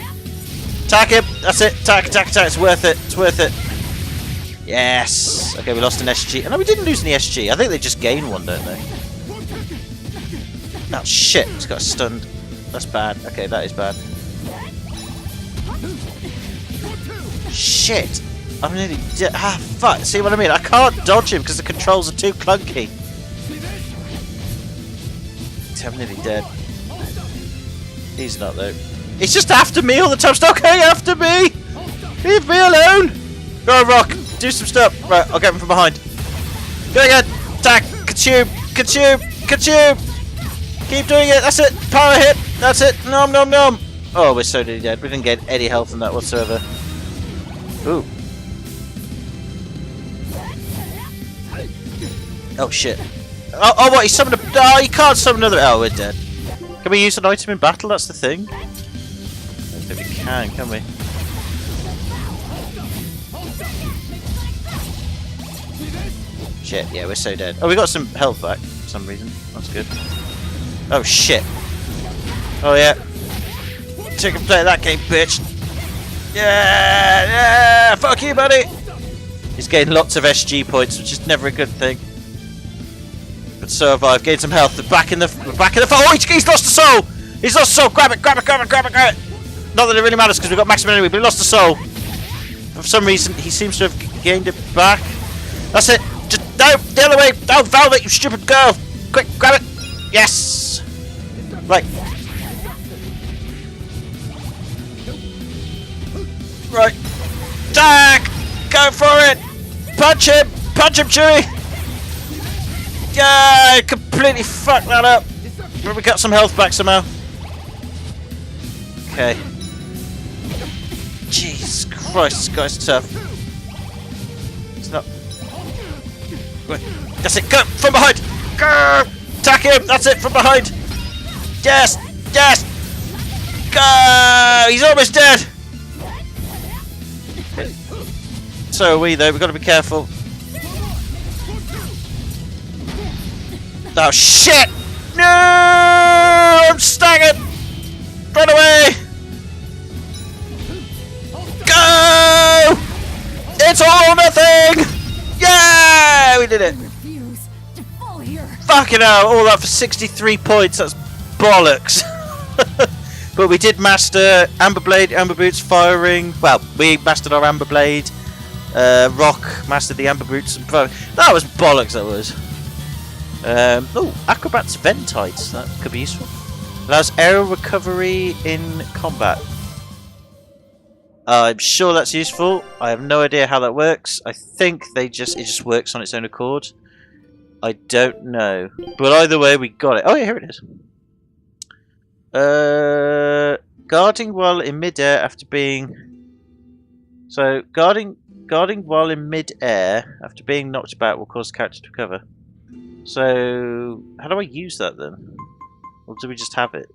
Attack him. That's it. Attack, attack, attack. It's worth it. It's worth it. Yes. Okay, we lost an SG. Oh, no, we didn't lose any SG. I think they just gain one, don't they? Oh shit! He's got stunned. That's bad. Okay, that is bad. Shit! I'm nearly dead. Ah, fuck! See what I mean? I can't dodge him because the controls are too clunky. I'm nearly dead. He's not though. He's just after me all the time. Stop going after me! Leave me alone! Go on, Rock. Do some stuff. Right, I'll get him from behind. Go again. Attack. Ka-tube. Ka-tube. Ka-tube. Keep doing it. That's it. Power hit. That's it. Nom nom nom. Oh, we're so nearly dead. We didn't get any health from that whatsoever. Ooh. Oh shit. Oh, what? He summoned a. Oh, he can't summon another. Oh, we're dead. Can we use an item in battle? That's the thing. I don't think we can we? Shit, yeah, we're so dead. Oh, we got some health back for some reason. That's good. Oh, shit. Oh, yeah. Take and play that game, bitch. Yeah, yeah, fuck you, buddy. He's getting lots of SG points, which is never a good thing. But so have I. I've gained some health. We're back in the oh, he's lost a soul. He's lost a soul. Grab it, grab it, grab it, grab it, grab it. Not that it really matters because we've got maximum enemy, but he lost a soul. For some reason, he seems to have gained it back. That's it. Just no, the other way. No, Velvet, you stupid girl. Quick, grab it. Yes. Right. Right. Attack. Go for it. Punch him. Punch him, Chewie. Yeah, I completely fucked that up. But we got some health back somehow. Okay. Jesus Christ, this guy's tough. It's not. Wait. That's it. Go from behind. Go. Attack him. That's it. From behind. Yes. Yes. Go. He's almost dead. Okay. So are we though. We've got to be careful. Oh shit! No! I'm staggered! Run away! Go! It's all or nothing! Yeah! We did it! Fucking hell! All that for 63 points. That's bollocks. But we did master Amber Blade, Amber Boots, Firing. Well, we mastered our Amber Blade. Rock mastered the Amber Boots and Firing. That was bollocks. That was. Oh, Acrobat's Ventites, that could be useful. Allows aerial recovery in combat. I'm sure that's useful. I have no idea how that works. I think it just works on its own accord. I don't know. But either way, we got it. Oh yeah, here it is. Guarding while in mid-air after being... So, guarding while in mid-air after being knocked about will cause the character to recover. So, how do I use that then? Or do we just have it?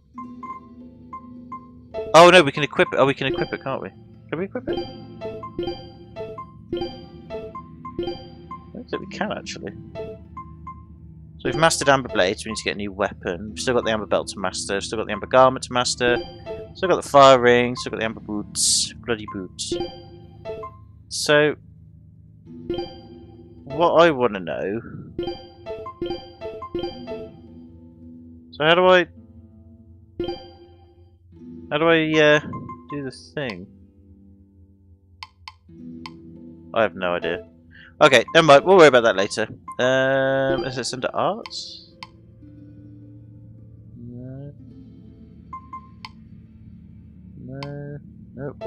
Oh no, we can equip it. Oh, we can equip it, can't we? Can we equip it? I don't think we can actually. So we've mastered Amber Blades, we need to get a new weapon. We've still got the Amber Belt to master, still got the Amber Garment to master, still got the Fire Ring, still got the Amber Boots. Bloody boots. So, what I want to know... So how do I do the thing? I have no idea. Okay, never mind. We'll worry about that later. Is this under arts? No. No. Nope.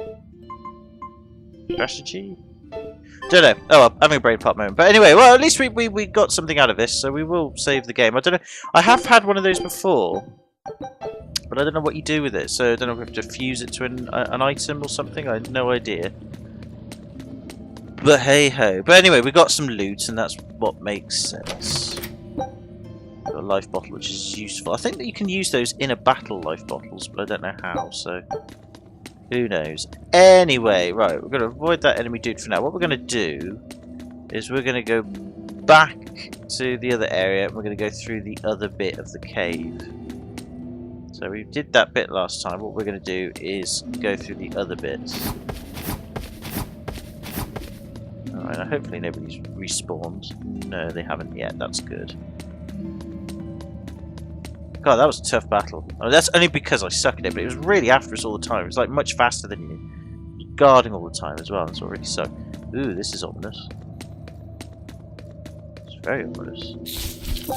Strategy? Don't know. Oh, well, having a brain pop moment. But anyway, well, at least we got something out of this, so we will save the game. I don't know. I have had one of those before, but I don't know what you do with it. So I don't know if we have to fuse it to an item or something. I have no idea. But hey ho. But anyway, we got some loot, and that's what makes sense. Got a life bottle, which is useful. I think that you can use those in a battle life bottles, but I don't know how. So. Who knows? Anyway, right, we're going to avoid that enemy dude for now. What we're going to do is we're going to go back to the other area and we're going to go through the other bit of the cave. So we did that bit last time. What we're going to do is go through the other bits. Alright, hopefully nobody's respawned. No, they haven't yet. That's good. God, that was a tough battle. Oh, that's only because I suck at it, but it was really after us all the time. It was like much faster than you. Guarding all the time as well. That's what really sucked. Ooh, this is ominous. It's very ominous.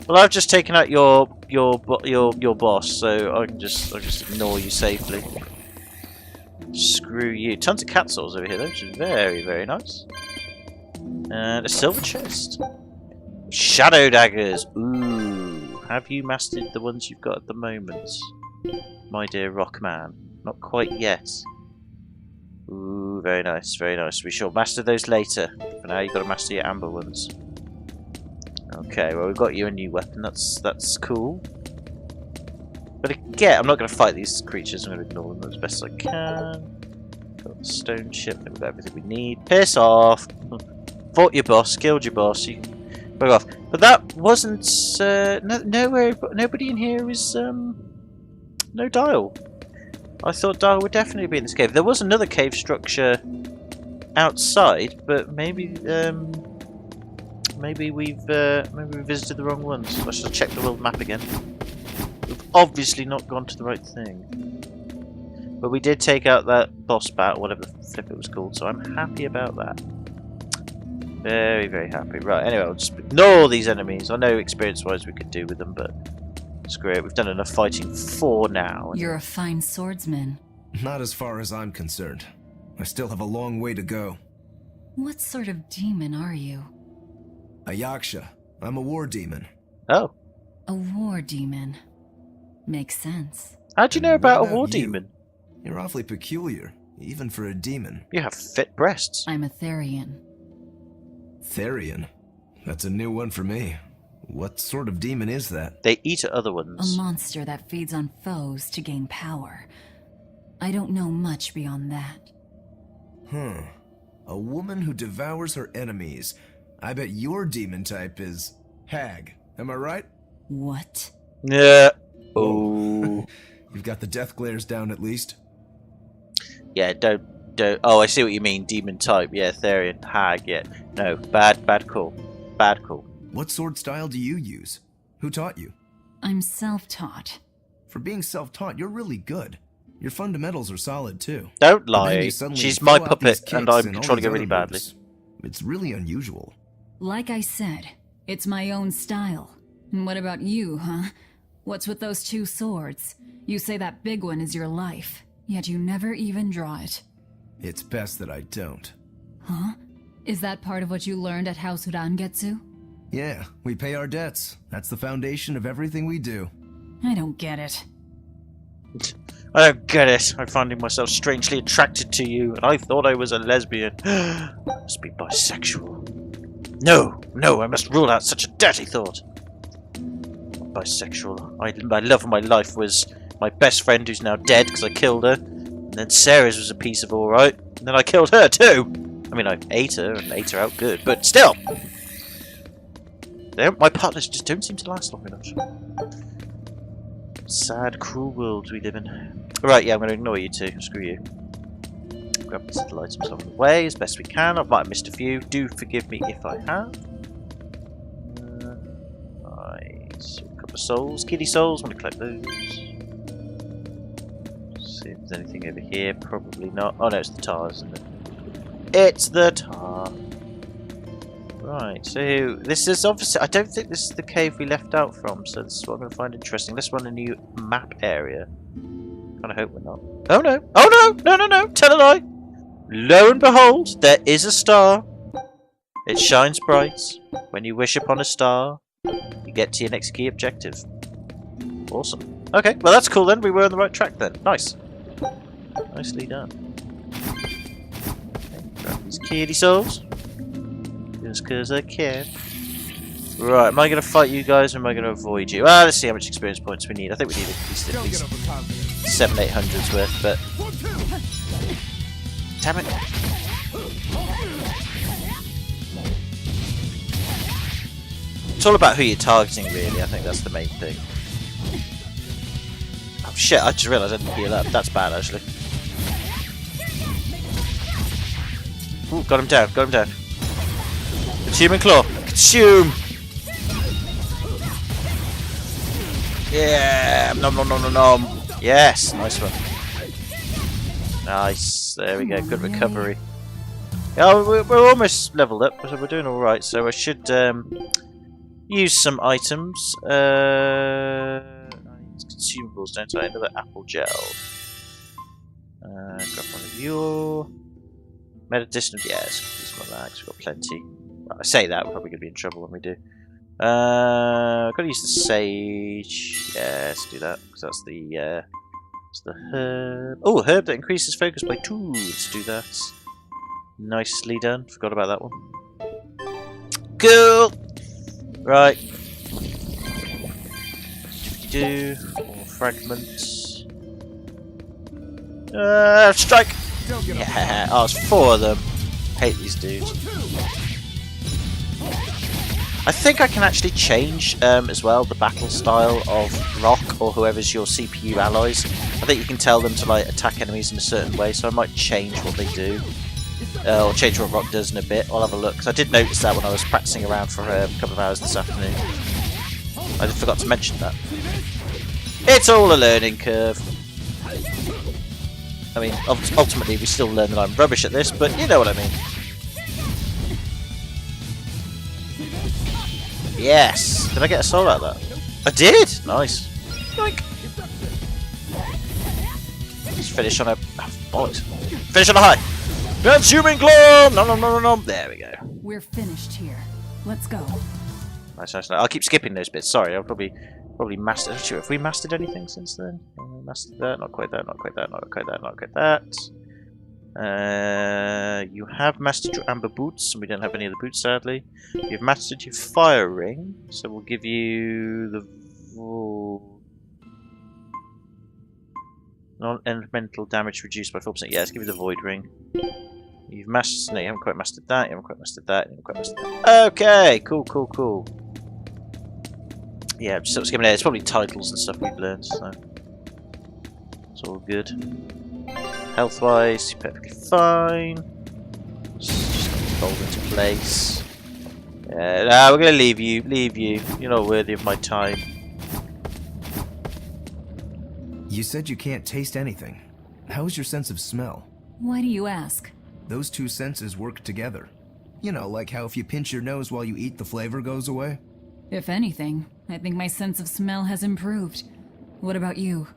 Well, I've just taken out your boss, so I can just ignore you safely. Screw you. Tons of cat souls over here, though, which is very, very nice. And a silver chest. Shadow daggers. Ooh. Have you mastered the ones you've got at the moment, my dear Rockman? Not quite yet. Ooh, very nice, very nice. We shall master those later. For now, you've got to master your amber ones. Okay, well, we've got you a new weapon. That's cool. But again, I'm not going to fight these creatures. I'm going to ignore them as best as I can. Got the stone chip. We've got everything we need. Piss off! Fought your boss, killed your boss. You can bug off. But that wasn't nobody in here is no Dial. I thought Dial would definitely be in this cave. There was another cave structure outside, but maybe maybe we visited the wrong ones. I should check the world map again. We've obviously not gone to the right thing. But we did take out that boss bat, or whatever the flip it was called, so I'm happy about that. Very, very happy. Right, anyway, I'll just ignore all these enemies. I know experience-wise we could do with them, but screw it. We've done enough fighting for now. You're a fine swordsman. Not as far as I'm concerned. I still have a long way to go. What sort of demon are you? A Yaksha. I'm a war demon. Oh. A war demon. Makes sense. How'd you know about a war demon? You're awfully peculiar, even for a demon. You have fit breasts. I'm a Therian. Therian? That's a new one for me. What sort of demon is that? They eat other ones. A monster that feeds on foes to gain power. I don't know much beyond that. A woman who devours her enemies. I bet your demon type is hag. Am I right? What? Yeah. Oh. You've got the death glares down at least. Yeah, don't. Oh, I see what you mean. Demon type. Yeah, Therian. Hag. Yeah. No. Bad call. Bad call. What sword style do you use? Who taught you? I'm self-taught. For being self-taught, you're really good. Your fundamentals are solid too. Don't lie. She's my puppet, and I'm controlling her really badly. It's really unusual. Like I said, it's my own style. And what about you, huh? What's with those two swords? You say that big one is your life, yet you never even draw it. It's best that I don't. Huh? Is that part of what you learned at House Urangetsu? Yeah, we pay our debts. That's the foundation of everything we do. I don't get it. I don't get it. I'm finding myself strangely attracted to you, and I thought I was a lesbian. I must be bisexual. No, I must rule out such a dirty thought. Bisexual. My love of my life was my best friend who's now dead because I killed her. And then Sarah's was a piece of alright. And then I killed her too. I mean, I ate her and ate her out good, but still. My partners just don't seem to last long enough. Sad, cruel world we live in. Right, yeah, I'm going to ignore you two. Screw you. Grab the little items along the way as best we can. I might have missed a few. Do forgive me if I have. Nice. A couple of souls. Kitty souls. I'm going to collect those. See if there's anything over here. Probably not. Oh no, it's the tar, isn't it? It's the tar. Right, so this is obviously, I don't think this is the cave we left out from, so this is what I'm going to find interesting. Let's run a new map area. Kind of hope we're not. Oh no! Oh no! No! Tell a lie! Lo and behold, there is a star. It shines bright. When you wish upon a star, you get to your next key objective. Awesome. Okay, well that's cool then. We were on the right track then. Nice. Nicely done. Okay, grab these kitty souls. Just because I can. Right, am I going to fight you guys or am I going to avoid you? Well, let's see how much experience points we need. I think we need at least 700-800's worth, but... Damn it. It's all about who you're targeting, really. I think that's the main thing. Oh shit, I just realised I didn't heal up. That's bad, actually. Ooh, got him down, got him down. Consume and claw. Consume! Yeah! Nom nom nom nom nom! Yes! Nice one. Nice. There we go. Good recovery. Yeah, we're almost leveled up, so we're doing alright. So I should use some items. I need consumables, don't I? Another apple gel. Grab one of your... Medicinal, yes. Use my lags, we've got plenty. Well, I say that, we're probably going to be in trouble when we do. I've got to use the sage. Yes, do that, because that's the herb. Oh, herb that increases focus by 2. Let's do that. Nicely done. Forgot about that one. Cool! Right. Do more fragments. Strike! Yeah, oh, it's 4 of them. Hate these dudes. I think I can actually change as well the battle style of Rock or whoever's your CPU allies. I think you can tell them to like attack enemies in a certain way, so I might change what they do. Or change what Rock does in a bit. I'll have a look, because I did notice that when I was practicing around for a couple of hours this afternoon. I forgot to mention that. It's all a learning curve. I mean, ultimately we still learn that I'm rubbish at this, but you know what I mean. Yes! Did I get a soul out of that? I did! Nice. Yoink. Let's finish on a... Oh, bollocks. Finish on a high! Consuming claw! Nom nom nom nom nom! There we go. We're finished here. Let's go. Nice, nice, nice. I'll keep skipping those bits. Sorry, I'll probably mastered... Sure, have we mastered anything since then? Mastered that, not quite that, not quite that, not quite that, not quite that. You have mastered your amber boots, and we don't have any of the boots, sadly. You've mastered your fire ring, so we'll give you the non-elemental damage reduced by 4%. Yeah, let's give you the void ring. You've mastered. No, you haven't quite mastered that. You haven't quite mastered that. You haven't quite mastered that. Okay, cool, cool, cool. Yeah, just skipping there. It's probably titles and stuff we've learned, so it's all good. Health-wise, you're perfectly fine. Just fold into place. Yeah, no, we're gonna leave you. Leave you. You're not worthy of my time. You said you can't taste anything. How's your sense of smell? Why do you ask? Those two senses work together. You know, like how if you pinch your nose while you eat, the flavor goes away? If anything, I think my sense of smell has improved. What about you?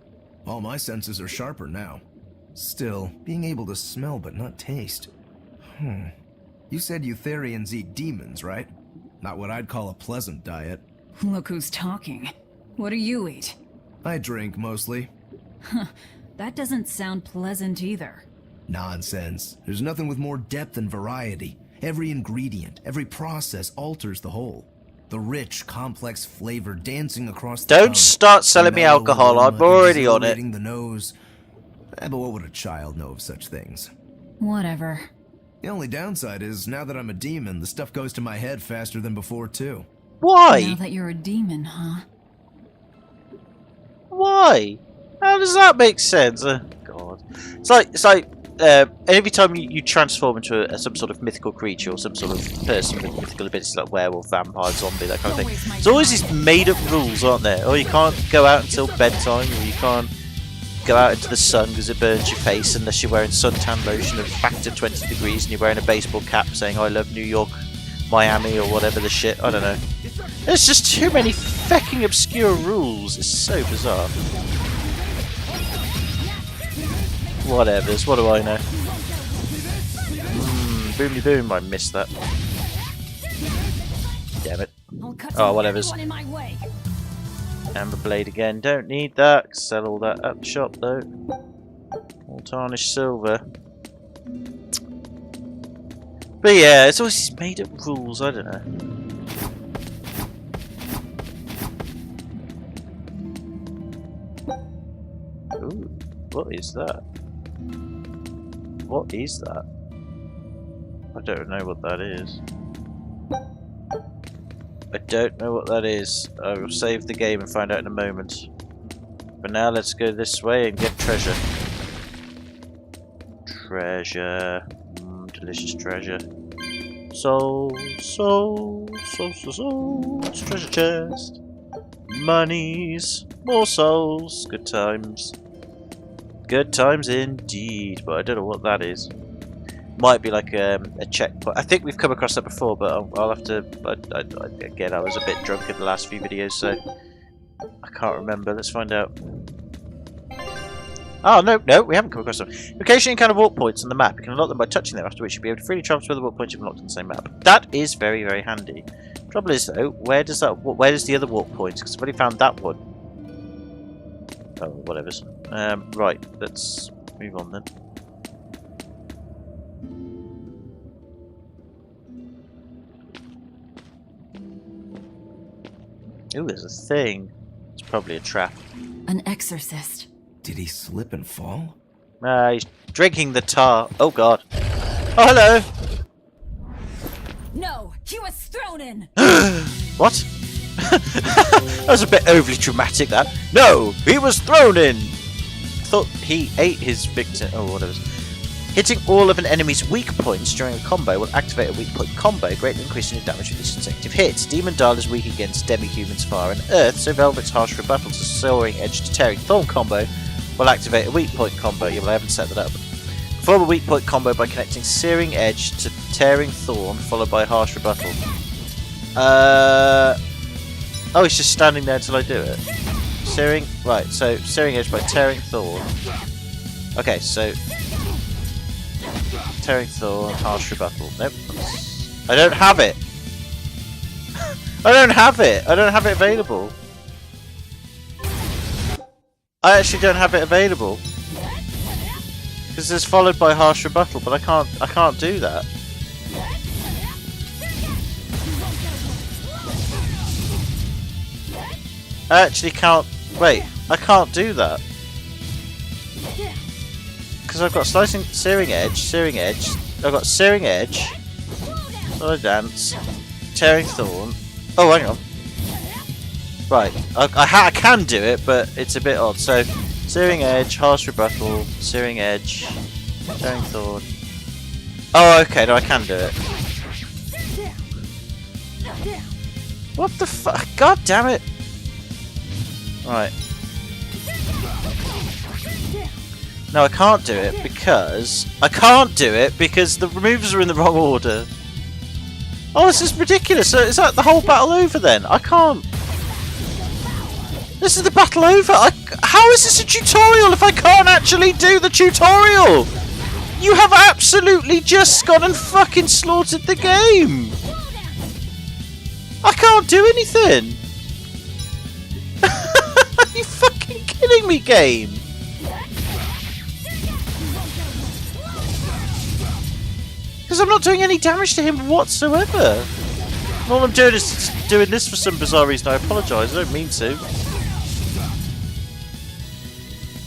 All my senses are sharper now. Still, being able to smell but not taste. You said Eutherians eat demons, right? Not what I'd call a pleasant diet. Look who's talking. What do you eat? I drink, mostly. That doesn't sound pleasant either. Nonsense. There's nothing with more depth and variety. Every ingredient, every process alters the whole. The rich, complex flavor dancing across the Don't start selling me alcohol. I'm already on it. The nose. But what would a child know of such things? Whatever. The only downside is, now that I'm a demon, the stuff goes to my head faster than before, too. Why? Now that you're a demon, huh? Why? How does that make sense? God. It's like every time you transform into some sort of mythical creature or some sort of person with mythical abilities like werewolf, vampire, zombie, that kind of thing. There's always these made-up rules, aren't there? Oh, you can't go out until bedtime, or you can't go out into the sun because it burns your face unless you're wearing suntan lotion of factor 20 degrees and you're wearing a baseball cap saying I love New York, Miami, or whatever the shit. I don't know. There's just too many fucking obscure rules. It's so bizarre. Whatevers, what do I know? boomly boom. I missed that. Damn it. Oh, whatever's. Amber blade again. Don't need that. Sell all that at the shop though. All tarnished silver. But yeah, it's always these made up rules. I don't know. Ooh, what is that? What is that? I don't know what that is. I don't know what that is. I will save the game and find out in a moment. For now, let's go this way and get treasure. Treasure. Delicious treasure. Souls. Treasure chest. Monies. More souls. Good times. Good times indeed. But I don't know what that is. Might be like a checkpoint. I think we've come across that before, but I'll have to. Again, I was a bit drunk in the last few videos, so I can't remember. Let's find out. Oh, no, we haven't come across them. Occasionally encounter warp points on the map. You can unlock them by touching them, after which you'll be able to freely travel to other warp points you've unlocked on the same map. That is very, very handy. Trouble is, though, where does the other warp points? Because I've already found that one. Oh, whatever's. Right, let's move on then. Ooh, there's a thing. It's probably a trap. An exorcist. Did he slip and fall? He's drinking the tar. Oh god. Oh, hello! No, he was thrown in! What? That was a bit overly dramatic, that. No, he was thrown in! Thought he ate his victim. Oh, whatever. Hitting all of an enemy's weak points during a combo will activate a weak point combo, greatly increasing your damage with each consecutive hit. Demon Dial is weak against Demi-Human's Fire and Earth, so Velvet's harsh rebuttal to Soaring Edge to Tearing Thorn combo will activate a weak point combo. Yeah, well, I haven't set that up. Perform a weak point combo by connecting Searing Edge to Tearing Thorn, followed by Harsh Rebuttal. Oh, he's just standing there until I do it. Right, so Searing Edge by Tearing Thorn. Okay, so Tearing Thorn, Harsh Rebuttal. Nope. I don't have it! I don't have it! I don't have it available. I actually don't have it available. Because it's followed by Harsh Rebuttal, but I can't do that. I actually can't. Wait, I can't do that. Because I've got Searing Edge. I've got Searing Edge. Solid Dance. Tearing Thorn. Oh, hang on. Right, I can do it, but it's a bit odd. So, Searing Edge, Harsh Rebuttal, Searing Edge, Tearing Thorn. Oh, okay, no, I can do it. What the fuck? God damn it! Right. No, I can't do it because the removers are in the wrong order. Oh, this is ridiculous. So is that the whole battle over then? I can't. This is the battle over. How is this a tutorial if I can't actually do the tutorial? You have absolutely just gone and fucking slaughtered the game. I can't do anything. Are you fucking kidding me, game? Because I'm not doing any damage to him whatsoever. And all I'm doing is doing this for some bizarre reason. I apologise. I don't mean to.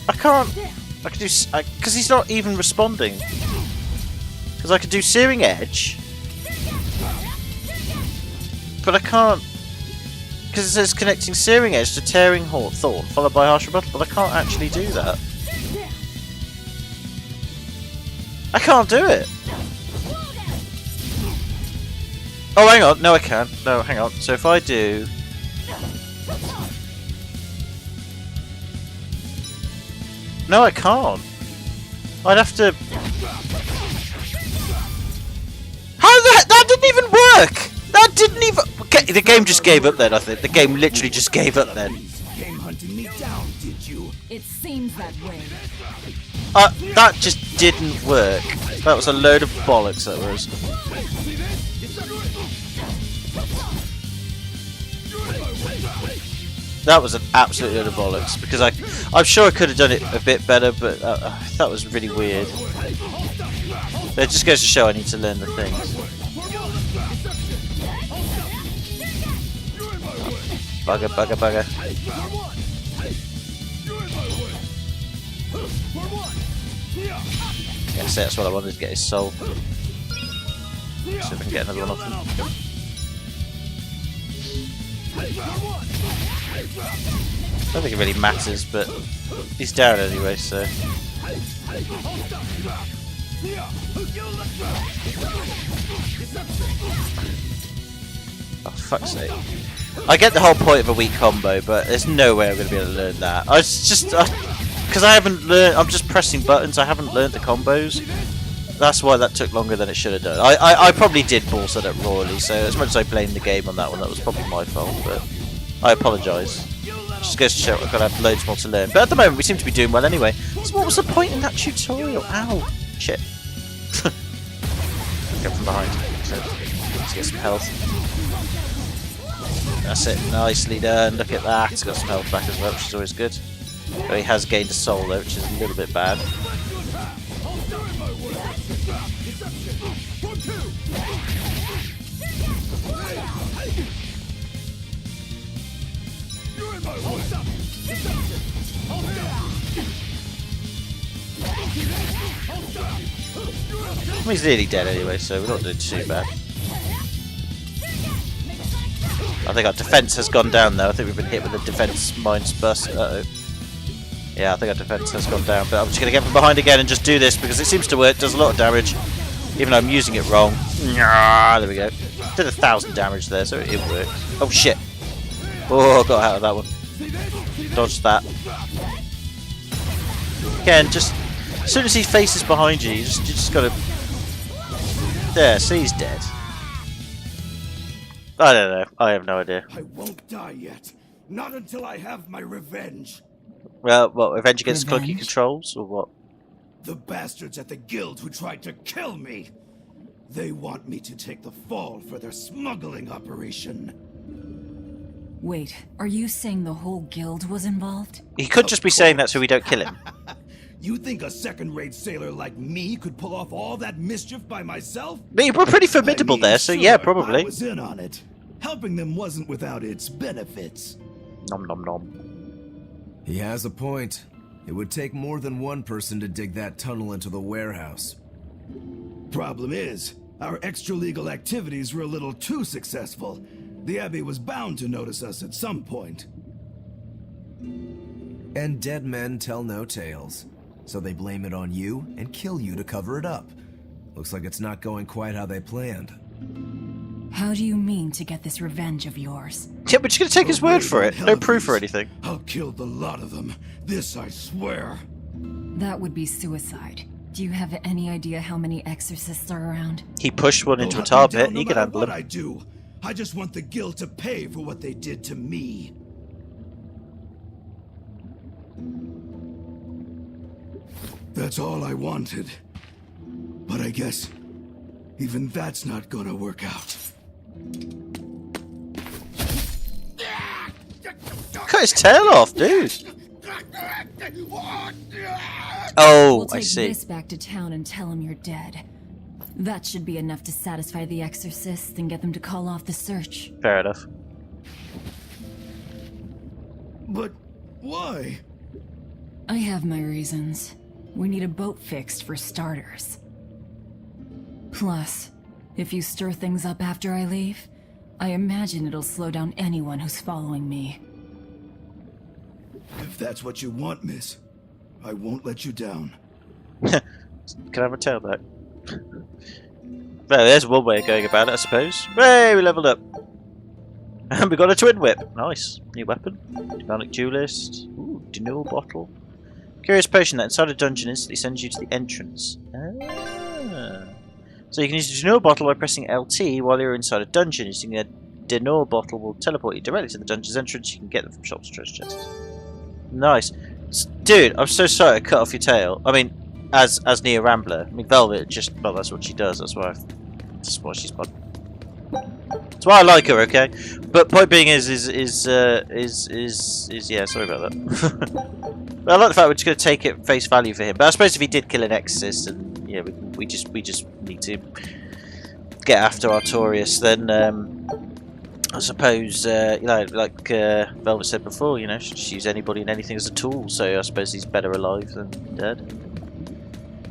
I can't. I can do because he's not even responding. Because I could do Searing Edge, but I can't. Because it says connecting Searing Edge to Tearing Thorn, followed by Harsh Rebuttal, but I can't actually do that. I can't do it. Oh, hang on. No, I can. No, hang on. So if I do... No, I can't. I'd have to... How that didn't even work! That didn't even... Okay, the game just gave up then, I think. The game literally just gave up then. Came hunting me down, did you? It seems that way. That just didn't work. That was a load of bollocks, that was. That was an absolute load of bollocks, because I'm sure I could have done it a bit better, but that was really weird. But it just goes to show I need to learn the things. Bugger, bugger, bugger. Yes, that's what I wanted to get his soul. See if I can get another one off him. I don't think it really matters, but he's down anyway, so. Oh, fuck's sake. I get the whole point of a weak combo, but there's no way I'm going to be able to learn that. I was just. Because I haven't learned. I'm just pressing buttons, I haven't learned the combos. That's why that took longer than it should have done. I probably did balls it up royally, so as much as I blame the game on that one, that was probably my fault, but I apologise. Just goes to show I've got to have loads more to learn. But at the moment, we seem to be doing well anyway. So what was the point in that tutorial? Ow! Shit. Get from behind. So, let's get some health. That's it. Nicely done. Look at that. He's got some health back as well, which is always good. But he has gained a soul though, which is a little bit bad. He's nearly dead anyway, so we're not doing too bad. I think our defense has gone down though. I think we've been hit with a defense mines bust. Uh-oh. Yeah, I think our defense has gone down, but I'm just going to get from behind again and just do this because it seems to work. Does a lot of damage, even though I'm using it wrong. There we go. Did 1,000 damage there, so it worked. Oh shit! Oh, got out of that one. Dodged that. Again, just as soon as he faces behind you, you just got to. There, see, he's dead. I don't know. I have no idea. I won't die yet. Not until I have my revenge. Well, what, revenge against clunky Revenge? controls, or what? The bastards at the guild who tried to kill me. They want me to take the fall for their smuggling operation. Wait, are you saying the whole guild was involved? He could just be saying that so we don't kill him. You think a second-rate sailor like me could pull off all that mischief by myself? But we're pretty formidable there, so sure, yeah, I probably. was in on it. Helping them wasn't without its benefits. Nom nom nom. He has a point. It would take more than one person to dig that tunnel into the warehouse. Problem is, our extra-legal activities were a little too successful. The Abbey was bound to notice us at some point. And dead men tell no tales. So they blame it on you and kill you to cover it up. Looks like it's not going quite how they planned. How do you mean to get this revenge of yours? Yeah, but you're gonna take his word for it. No proof or anything. I'll kill the lot of them. This I swear. That would be suicide. Do you have any idea how many exorcists are around? He pushed one into a They'll tar hunt me pit. down He no can matter handle what him. I do. I just want the guild to pay for what they did to me. That's all I wanted. But I guess even that's not gonna work out. Cut his tail off, dude. Oh, We'll I take see. this back to town and tell him you're dead. That should be enough to satisfy the exorcists and get them to call off the search. Fair enough. But why? I have my reasons. We need a boat fixed for starters. Plus, if you stir things up after I leave, I imagine it'll slow down anyone who's following me. If that's what you want, miss, I won't let you down. Can I have a tail back? Well, there's one way of going about it, I suppose. Hey, we leveled up. And we got a twin whip. Nice. New weapon. Demonic duelist. Ooh, Denil bottle. Curious potion that inside a dungeon instantly sends you to the entrance. Ah. So you can use the Denil bottle by pressing LT while you're inside a dungeon. Using a Denil bottle will teleport you directly to the dungeon's entrance. You can get them from shops or treasure chests. Nice. Dude, I'm so sorry I cut off your tail. I mean, as Nia Rambler. I mean, Velvet just, well, that's what she does. That's why she's fun. That's why I like her. Okay, but point being is yeah. Sorry about that. But I like the fact we're just going to take it face value for him. But I suppose if he did kill an exorcist, and yeah, we just need to get after Artorias, then I suppose you know, like Velvet said before, you know, she'd use anybody and anything as a tool. So I suppose he's better alive than dead.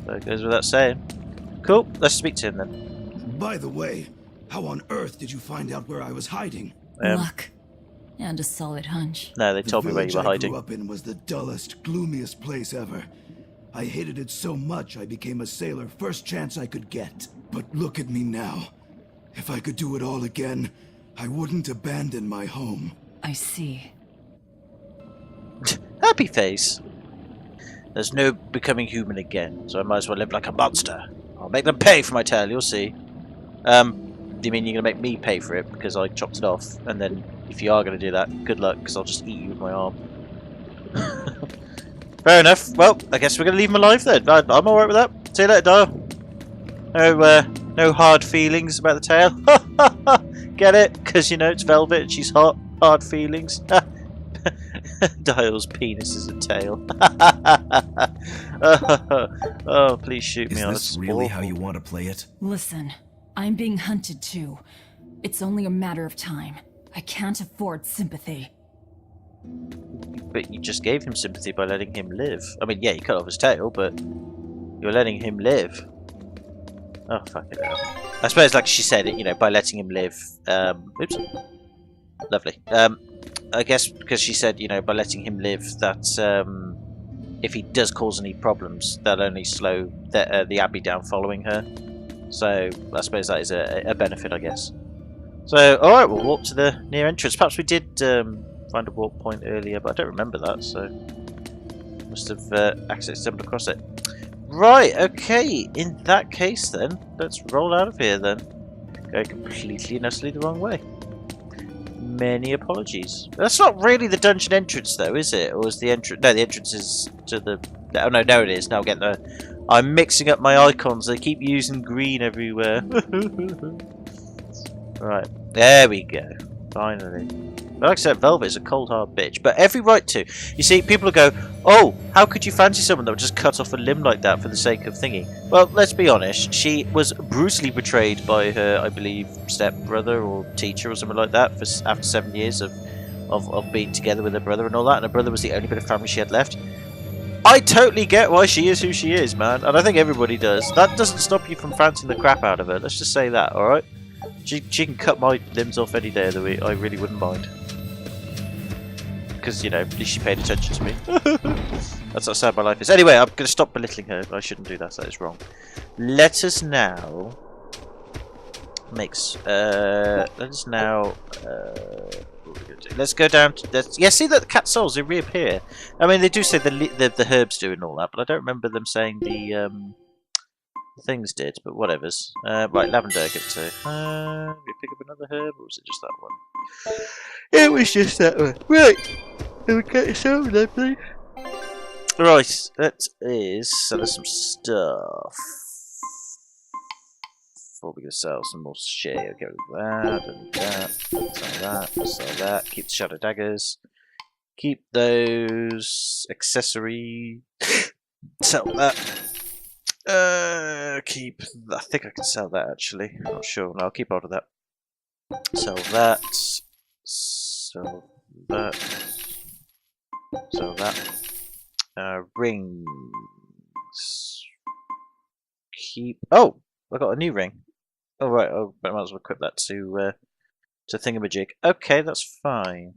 So it goes without saying. Cool. Let's speak to him then. By the way, how on earth did you find out where I was hiding? Luck. And a solid hunch. No, they told me where you were hiding. The village I grew up in was the dullest, gloomiest place ever. I hated it so much I became a sailor first chance I could get. But look at me now. If I could do it all again, I wouldn't abandon my home. I see. Happy face. There's no becoming human again, so I might as well live like a monster. I'll make them pay for my tail, you'll see. Do you mean you're going to make me pay for it because I chopped it off? And then, if you are going to do that, good luck, because I'll just eat you with my arm. Fair enough. Well, I guess we're going to leave him alive then. I'm alright with that. See you later, Dial. No hard feelings about the tail. Get it? Because, you know, it's Velvet and she's hot. Hard feelings. Dial's penis is a tail. Oh, please shoot me. Is this really how you want to play it? Listen, I'm being hunted too. It's only a matter of time. I can't afford sympathy. But you just gave him sympathy by letting him live. I mean, yeah, you cut off his tail, but you're letting him live. Oh, fuck it hell. I suppose, like she said, you know, by letting him live. Oops. Lovely. I guess because she said, you know, by letting him live, that if he does cause any problems, that'll only slow the Abbey down following her. So I suppose that is a benefit, I guess. So, alright, we'll walk to the near entrance. Perhaps we did find a walk point earlier, but I don't remember that, so must have accidentally stumbled across it. Right, okay, in that case then, let's roll out of here then. Go completely and utterly the wrong way. Many apologies. That's not really the dungeon entrance though, is it? Or is the entrance... No, the entrance is to the... Oh no, it is. Now I'm getting I'm mixing up my icons. They keep using green everywhere. Right, there we go. Finally. But like I said, Velvet is a cold hard bitch. But every right to. You see, people will go, oh, how could you fancy someone that would just cut off a limb like that for the sake of thingy? Well, let's be honest. She was brutally betrayed by her, I believe, stepbrother or teacher or something like that after 7 years of being together with her brother and all that. And her brother was the only bit of family she had left. I totally get why she is who she is, man. And I think everybody does. That doesn't stop you from fancying the crap out of her. Let's just say that, alright? She can cut my limbs off any day of the week. I really wouldn't mind. Because, you know, at least she paid attention to me. That's how sad my life is. Anyway, I'm going to stop belittling her. I shouldn't do that. That is wrong. Let us now... Let's go down to... Yeah, see that the cat souls, they reappear. I mean, they do say the herbs do and all that, but I don't remember them saying the things did, but whatever's. Right, lavender, give it to. Did we pick up another herb, or was it just that one? It was just that one. Right, can we get this over there, please? Right, that is sell us some stuff. Before we can sell some more shit, I'll get rid of that, and sell that, keep the shadow daggers, keep those accessory, sell that. Keep. I think I can sell that actually. I'm not sure. No, I'll keep hold of that. Sell that. Sell that. Sell that. Rings. Keep. Oh, I got a new ring. Oh right. Oh, but I might as well equip that to thingamajig. Okay, that's fine.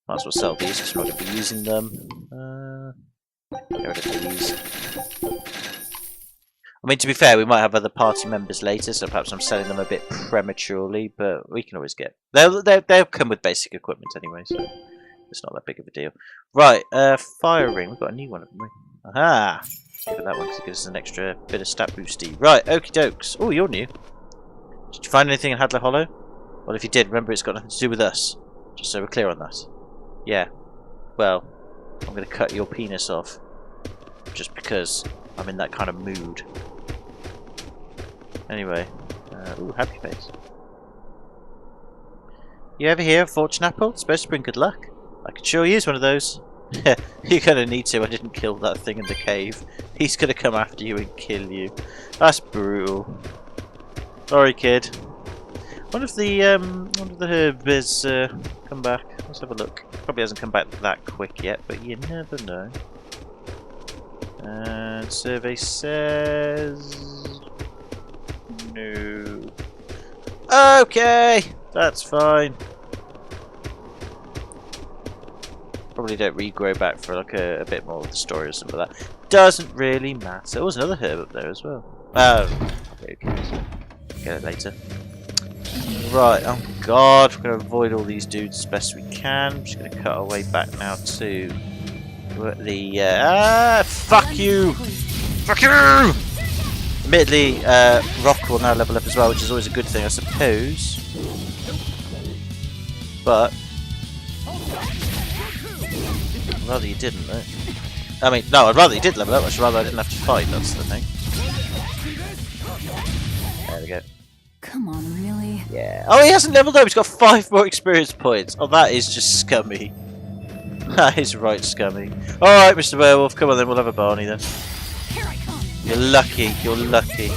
Might as well sell these because we're not going to be using them. Get rid of these. I mean, to be fair, we might have other party members later, so perhaps I'm selling them a bit prematurely, but we can always get... They'll come with basic equipment anyway, so it's not that big of a deal. Right, fire ring. We've got a new one, haven't we? Aha! Let's give it that one because it gives us an extra bit of stat boosty. Right, okie dokes. Oh, you're new. Did you find anything in Hadler Hollow? Well, if you did, remember it's got nothing to do with us. Just so we're clear on that. Yeah. Well... I'm going to cut your penis off. Just because I'm in that kind of mood. Anyway. Ooh, happy face. You ever hear of fortune apple? It's supposed to bring good luck. I could sure use one of those. You're gonna need to. I didn't kill that thing in the cave. He's gonna come after you and kill you. That's brutal. Sorry, kid. One of the herb has come back. Let's have a look. Probably hasn't come back that quick yet, but you never know. And survey says no. Okay, that's fine. Probably don't regrow back for like a bit more of the story or something like that. Doesn't really matter. There was another herb up there as well. Oh, okay, so get it later. Right, oh god, we're going to avoid all these dudes as best we can. I'm just going to cut our way back now to the... fuck you! Fuck you! Admittedly, Rock will now level up as well, which is always a good thing, I suppose. But... I'd rather you didn't, though. I mean, no, I'd rather you did level up, I'd rather I didn't have to fight, that's the thing. There we go. Come on, really? Yeah. Oh, he hasn't leveled up, he's got 5 more experience points. Oh, that is just scummy. That is right scummy. Alright, Mr. Werewolf, come on then, we'll have a Barney then. Here I come. You're lucky, you're lucky.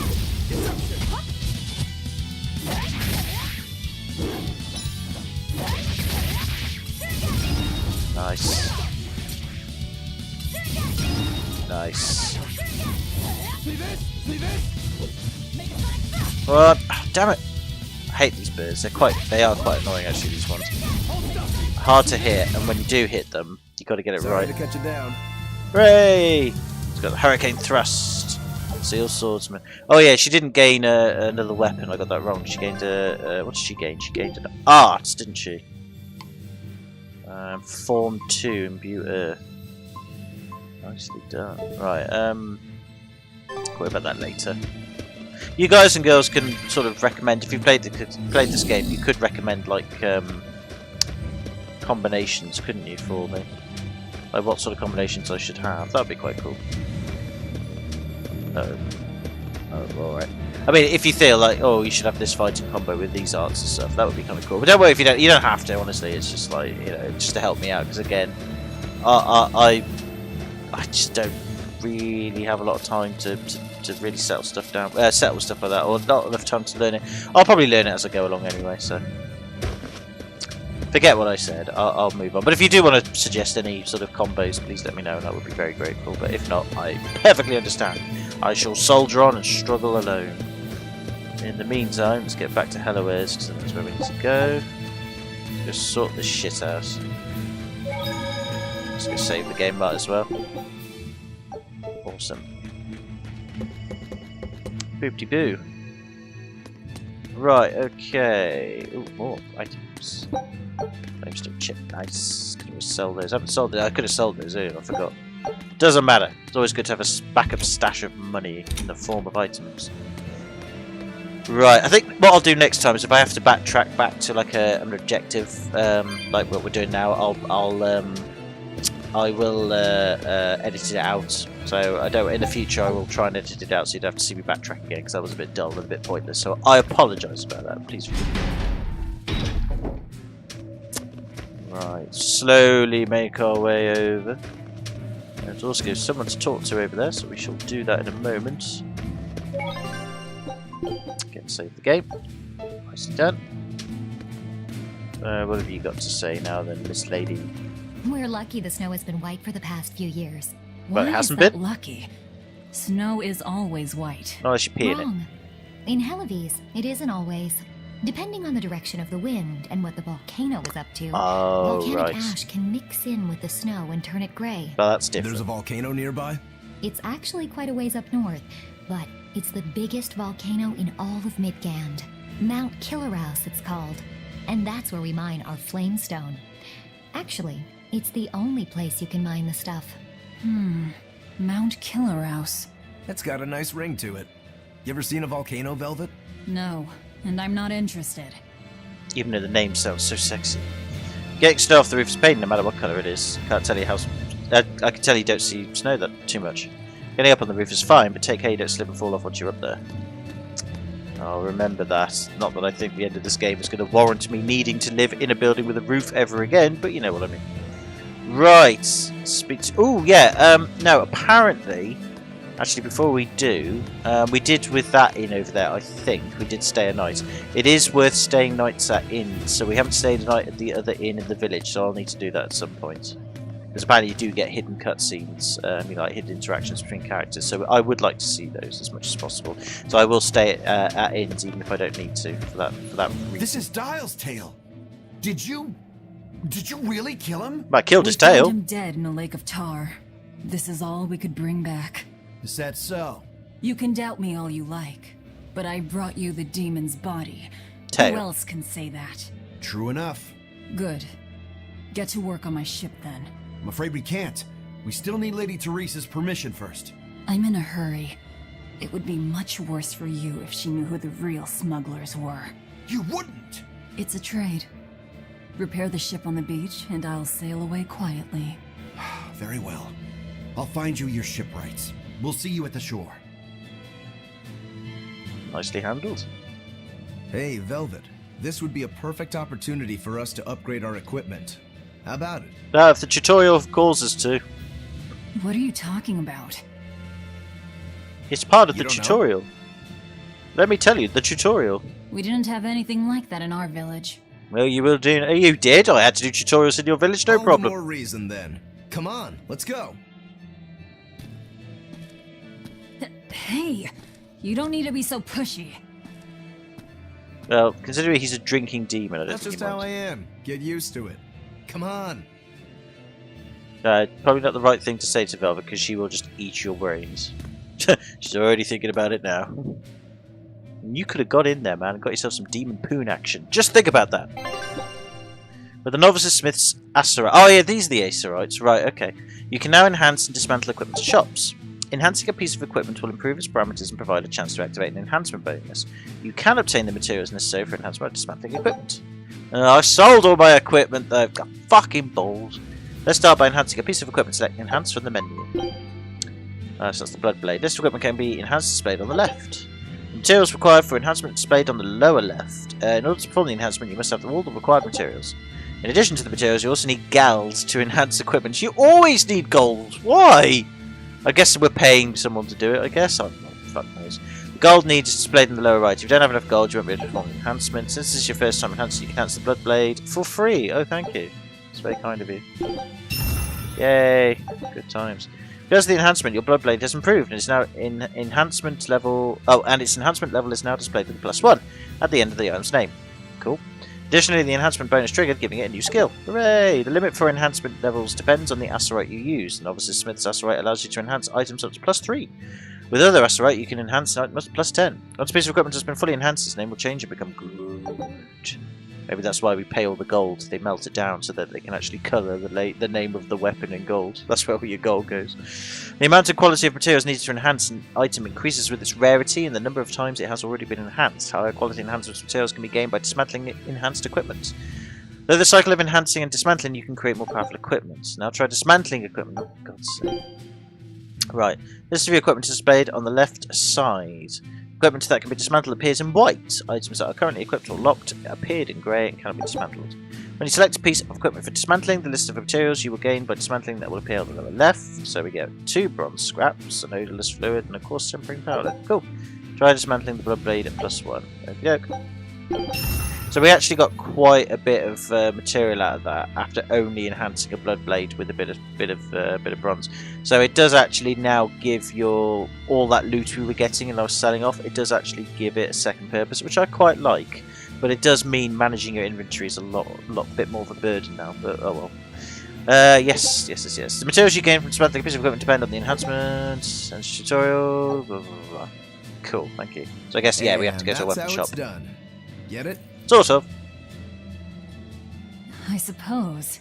Nice. Nice. What? Oh, damn it! I hate these birds. They are quite annoying actually. These ones. Hard to hit, and when you do hit them, you got to get it right. To catch it down. Hooray! It's got the hurricane thrust. Seal swordsman. Oh yeah, she didn't gain another weapon. I got that wrong. She gained a what did she gain? She gained an art, didn't she? Form 2, imbue earth. Nicely done. Right, worry about that later. You guys and girls can sort of recommend, if you played this game, you could recommend like combinations, couldn't you, for me? Like what sort of combinations I should have. That would be quite cool. Oh, alright. I mean, if you feel like, oh, you should have this fighting combo with these arts and stuff, that would be kind of cool. But don't worry if you don't. You don't have to. Honestly, it's just like, you know, just to help me out. Because again, I just don't really have a lot of time to really settle stuff down, settle stuff like that, or not enough time to learn it. I'll probably learn it as I go along anyway. So forget what I said. I'll move on. But if you do want to suggest any sort of combos, please let me know, and I would be very grateful. But if not, I perfectly understand. I shall soldier on and struggle alone. In the meantime, let's get back to Hellowares, because that's where we need to go. Just sort this shit out. Let's go save the game right as well. Awesome. Boop-de-boo. Right, okay. Ooh, more items. Limestone chip, nice. Could always sell those. I haven't sold it. I could have sold those earlier, I forgot. Doesn't matter. It's always good to have a backup stash of money in the form of items. Right, I think what I'll do next time is if I have to backtrack back to like an objective, like what we're doing now, I will edit it out. So I don't. In the future, I will try and edit it out, so you'd have to see me backtrack again because that was a bit dull and a bit pointless. So I apologise about that. Please forgive me. Right, slowly make our way over. There's also someone to talk to over there, so we shall do that in a moment. Again, save the game. Nicely done. What have you got to say now then, Miss Lady? We're lucky the snow has been white for the past few years. Well, it Why hasn't is that been. lucky? Snow is always white. Oh, she peeing it. Wrong. In Helives, it isn't always. Depending on the direction of the wind and what the volcano is up to, Oh, volcanic right. ash can mix in with the snow and turn it gray. Well, that's different. There's a volcano nearby? It's actually quite a ways up north, but it's the biggest volcano in all of Midgand. Mount Killerhouse, it's called. And that's where we mine our flamestone. Actually, it's the only place you can mine the stuff. Mount Killerhouse. That's got a nice ring to it. You ever seen a volcano, Velvet? No, and I'm not interested. Even though the name sounds so sexy. Getting snow off the roof is pain no matter what colour it is. Can't tell you how I can tell you don't see snow that too much. Getting up on the roof is fine, but take care you don't slip and fall off once you're up there. I'll remember that. Not that I think the end of this game is going to warrant me needing to live in a building with a roof ever again, but you know what I mean. Right. Speak to... Oh, yeah. No, apparently... Actually, before we do, we did with that inn over there, I think. We did stay a night. It is worth staying nights at inns, so we haven't stayed a night at the other inn in the village, so I'll need to do that at some point. Because apparently you do get hidden cutscenes, like hidden interactions between characters, so I would like to see those as much as possible. So I will stay at inns, even if I don't need to, for that reason. This is Dial's tail. Did you really kill him? I killed his We found tail. him dead in a lake of tar. This is all we could bring back. Is that so? You can doubt me all you like, but I brought you the demon's body. Tail. Who else can say that? True enough. Good. Get to work on my ship then. I'm afraid we can't. We still need Lady Teresa's permission first. I'm in a hurry. It would be much worse for you if she knew who the real smugglers were. You wouldn't! It's a trade. Repair the ship on the beach, and I'll sail away quietly. Very well. I'll find you your shipwrights. We'll see you at the shore. Nicely handled. Hey, Velvet. This would be a perfect opportunity for us to upgrade our equipment. How about it? Now, if the tutorial calls us to, What are you talking about? it's part of You the don't know? tutorial. Let me tell you, the tutorial. We didn't have anything like that in our village. Well, you will do. You did. I had to do tutorials in your village, no All problem. the more reason then. Come on, let's go. Hey, you don't need to be so pushy. Well, considering he's a drinking demon, I don't That's think just he how I minds. am. Get used to it. Come on. Probably not the right thing to say to Velvet, because she will just eat your brains. She's already thinking about it now. You could have got in there, man, and got yourself some demon poon action. Just think about that. With the Novice's Smith's Acerite. Oh yeah, these are the Acerites. Right, okay. You can now enhance and dismantle equipment at shops. Enhancing a piece of equipment will improve its parameters and provide a chance to activate an enhancement bonus. You can obtain the materials necessary for enhancement by dismantling equipment. I've sold all my equipment though. I've got fucking balls. Let's start by enhancing a piece of equipment. Select Enhance from the menu. So that's the Blood Blade. This equipment can be enhanced displayed on the left. The materials required for enhancement displayed on the lower left. In order to perform the enhancement, you must have all the required materials. In addition to the materials, you also need gals to enhance equipment. You always need gold. Why? I guess we're paying someone to do it, I guess. I don't know. Fuck knows. The gold needs is displayed in the lower right. If you don't have enough gold, you won't be able to perform the enhancement. Since this is your first time enhancing, you can enhance the Blood Blade for free. Oh, thank you. It's very kind of you. Yay. Good times. Because of the enhancement, your Blood Blade has improved and is now in enhancement level. Oh, and its enhancement level is now displayed with a +1 at the end of the item's name. Cool. Additionally, the enhancement bonus triggered, giving it a new skill. Hooray! The limit for enhancement levels depends on the Acerite you use. The Novice's Smith's Acerite allows you to enhance items up to +3. With other Acerite, you can enhance an item up to +10. Once a piece of equipment has been fully enhanced, its name will change and become good. Maybe that's why we pay all the gold. They melt it down so that they can actually colour the name of the weapon in gold. That's where your gold goes. The amount and quality of materials needed to enhance an item increases with its rarity and the number of times it has already been enhanced. Higher quality enhancement materials can be gained by dismantling enhanced equipment. Though the cycle of enhancing and dismantling, you can create more powerful equipment. Now try dismantling equipment. Oh, God's sake. Right. This is the equipment displayed on the left side. Equipment that can be dismantled appears in white. Items that are currently equipped or locked appeared in grey and cannot be dismantled. When you select a piece of equipment for dismantling, the list of materials you will gain by dismantling that will appear on the lower left. So we get 2 bronze scraps, an odourless fluid, and a coarse tempering powder. Cool. Try dismantling the Blood Blade at +1. There we go. So we actually got quite a bit of material out of that after only enhancing a Blood Blade with a bit of bronze. So it does actually now give your all that loot we were getting and I was selling off. It does actually give it a second purpose, which I quite like. But it does mean managing your inventory is a lot bit more of a burden now. But oh well. Yes. The materials you gain from dismantling a piece of equipment depend on the enhancement and tutorial. Blah, blah, blah. Cool, thank you. So I guess we have to go to a weapon shop. It's done. Get it? Sort of. I suppose.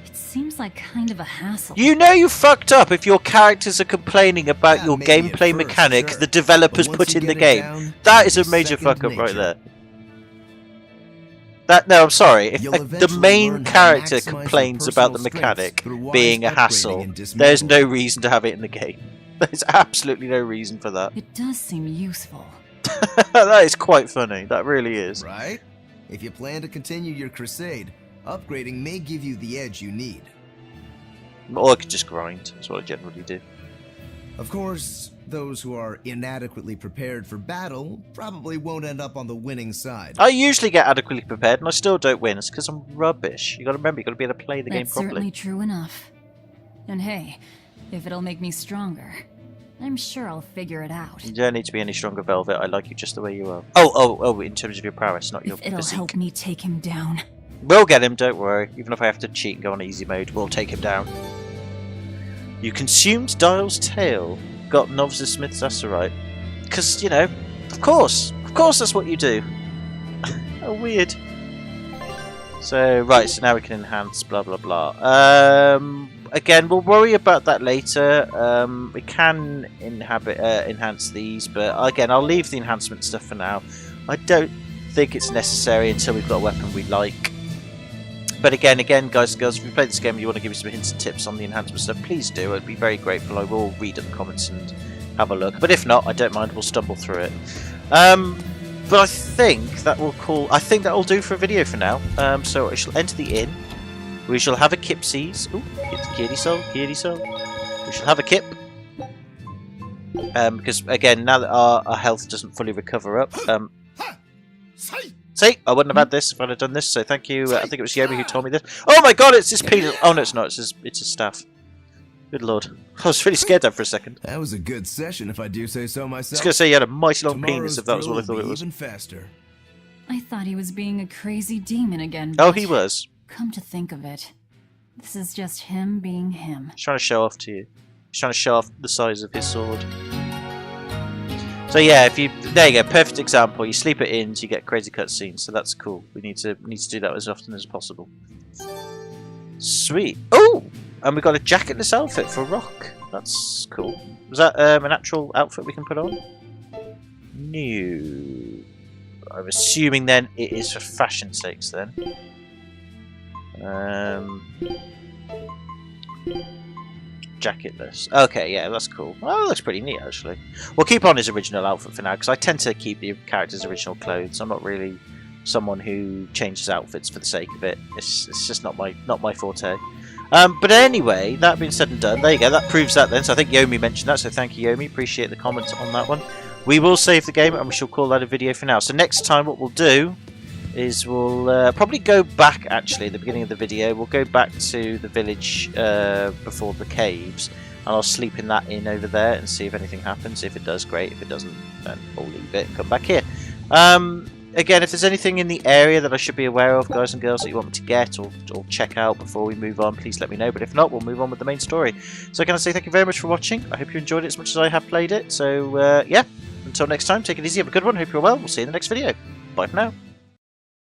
It seems like kind of a hassle. You know you fucked up if your characters are complaining about Yeah, your maybe at gameplay first, mechanic sure. the developers But put once you in the get it game. down, That is a it's major second fuck up right nature. there. No, I'm sorry. If You'll the eventually main learn how to character maximize your complains about the personal mechanic strengths through wise being a upgrading hassle, and there's no dismantling. reason to have it in the game. There's absolutely no reason for that. It does seem useful. That is quite funny. That really is. Right? If you plan to continue your crusade, upgrading may give you the edge you need. Or I could just grind. That's what I generally do. Of course, those who are inadequately prepared for battle probably won't end up on the winning side. I usually get adequately prepared, and I still don't win. It's because I'm rubbish. You got to remember, you got to be able to play the game That's properly. certainly true enough. And hey, if it'll make me stronger, I'm sure I'll figure it out. You don't need to be any stronger, Velvet. I like you just the way you are. Oh! In terms of your prowess, not your If it'll physique. help me take him down. We'll get him. Don't worry. Even if I have to cheat and go on easy mode, we'll take him down. You consumed Dial's tail. Got Novice's Smith's Acerite. Because, you know, of course that's what you do. How weird. So, right, so now we can enhance, blah, blah, blah. Again, we'll worry about that later. We can enhance these, but again, I'll leave the enhancement stuff for now. I don't think it's necessary until we've got a weapon we like. But again, guys and girls, if you played this game and you want to give me some hints and tips on the enhancement stuff, please do. I'd be very grateful. I will read at the comments and have a look. But if not, I don't mind. We'll stumble through it. But I think that will do for a video for now. So I shall enter the inn. We shall have a Kipsies. Ooh, it's kitty soul. We shall have a Kip. Because again, now that our health doesn't fully recover up. See, I wouldn't have had this if I'd have done this, so thank you. I think it was Yomi who told me this. Oh my god, it's this penis. Oh no, it's not. It's his staff. Good lord. I was really scared there for a second. That was a good session, if I do say so I was myself. going to say you had a mighty long Tomorrow's penis if that was what I drill thought will it be was. even faster. I thought he was being a crazy demon again. Oh, but he was. Come to think of it, this is just him being him. He's trying to show off to you. He's trying to show off the size of his sword. So yeah, there you go, perfect example. You sleep at inns, you get crazy cutscenes, so that's cool. We need to do that as often as possible. Sweet. Oh, and we got a jacketless outfit for Rock. That's cool. Was that an actual outfit we can put on? No. I'm assuming then it is for fashion sakes then. Jacketless. Okay, yeah, that's cool. Oh, that looks pretty neat, actually. We'll keep on his original outfit for now, because I tend to keep the character's original clothes. I'm not really someone who changes outfits for the sake of it. It's just not my forte. But anyway, that being said and done, there you go. That proves that then. So I think Yomi mentioned that, so thank you, Yomi. Appreciate the comments on that one. We will save the game, and we shall call that a video for now. So next time, what we'll do is we'll probably go back, actually, at the beginning of the video. We'll go back to the village before the caves, and I'll sleep in that inn over there and see if anything happens. If it does, great. If it doesn't, then we'll leave it and come back here. Again, if there's anything in the area that I should be aware of, guys and girls, that you want me to get or check out before we move on, please let me know. But if not, we'll move on with the main story. So can I say thank you very much for watching. I hope you enjoyed it as much as I have played it. So, yeah, until next time, take it easy, have a good one, hope you're well. We'll see you in the next video. Bye for now.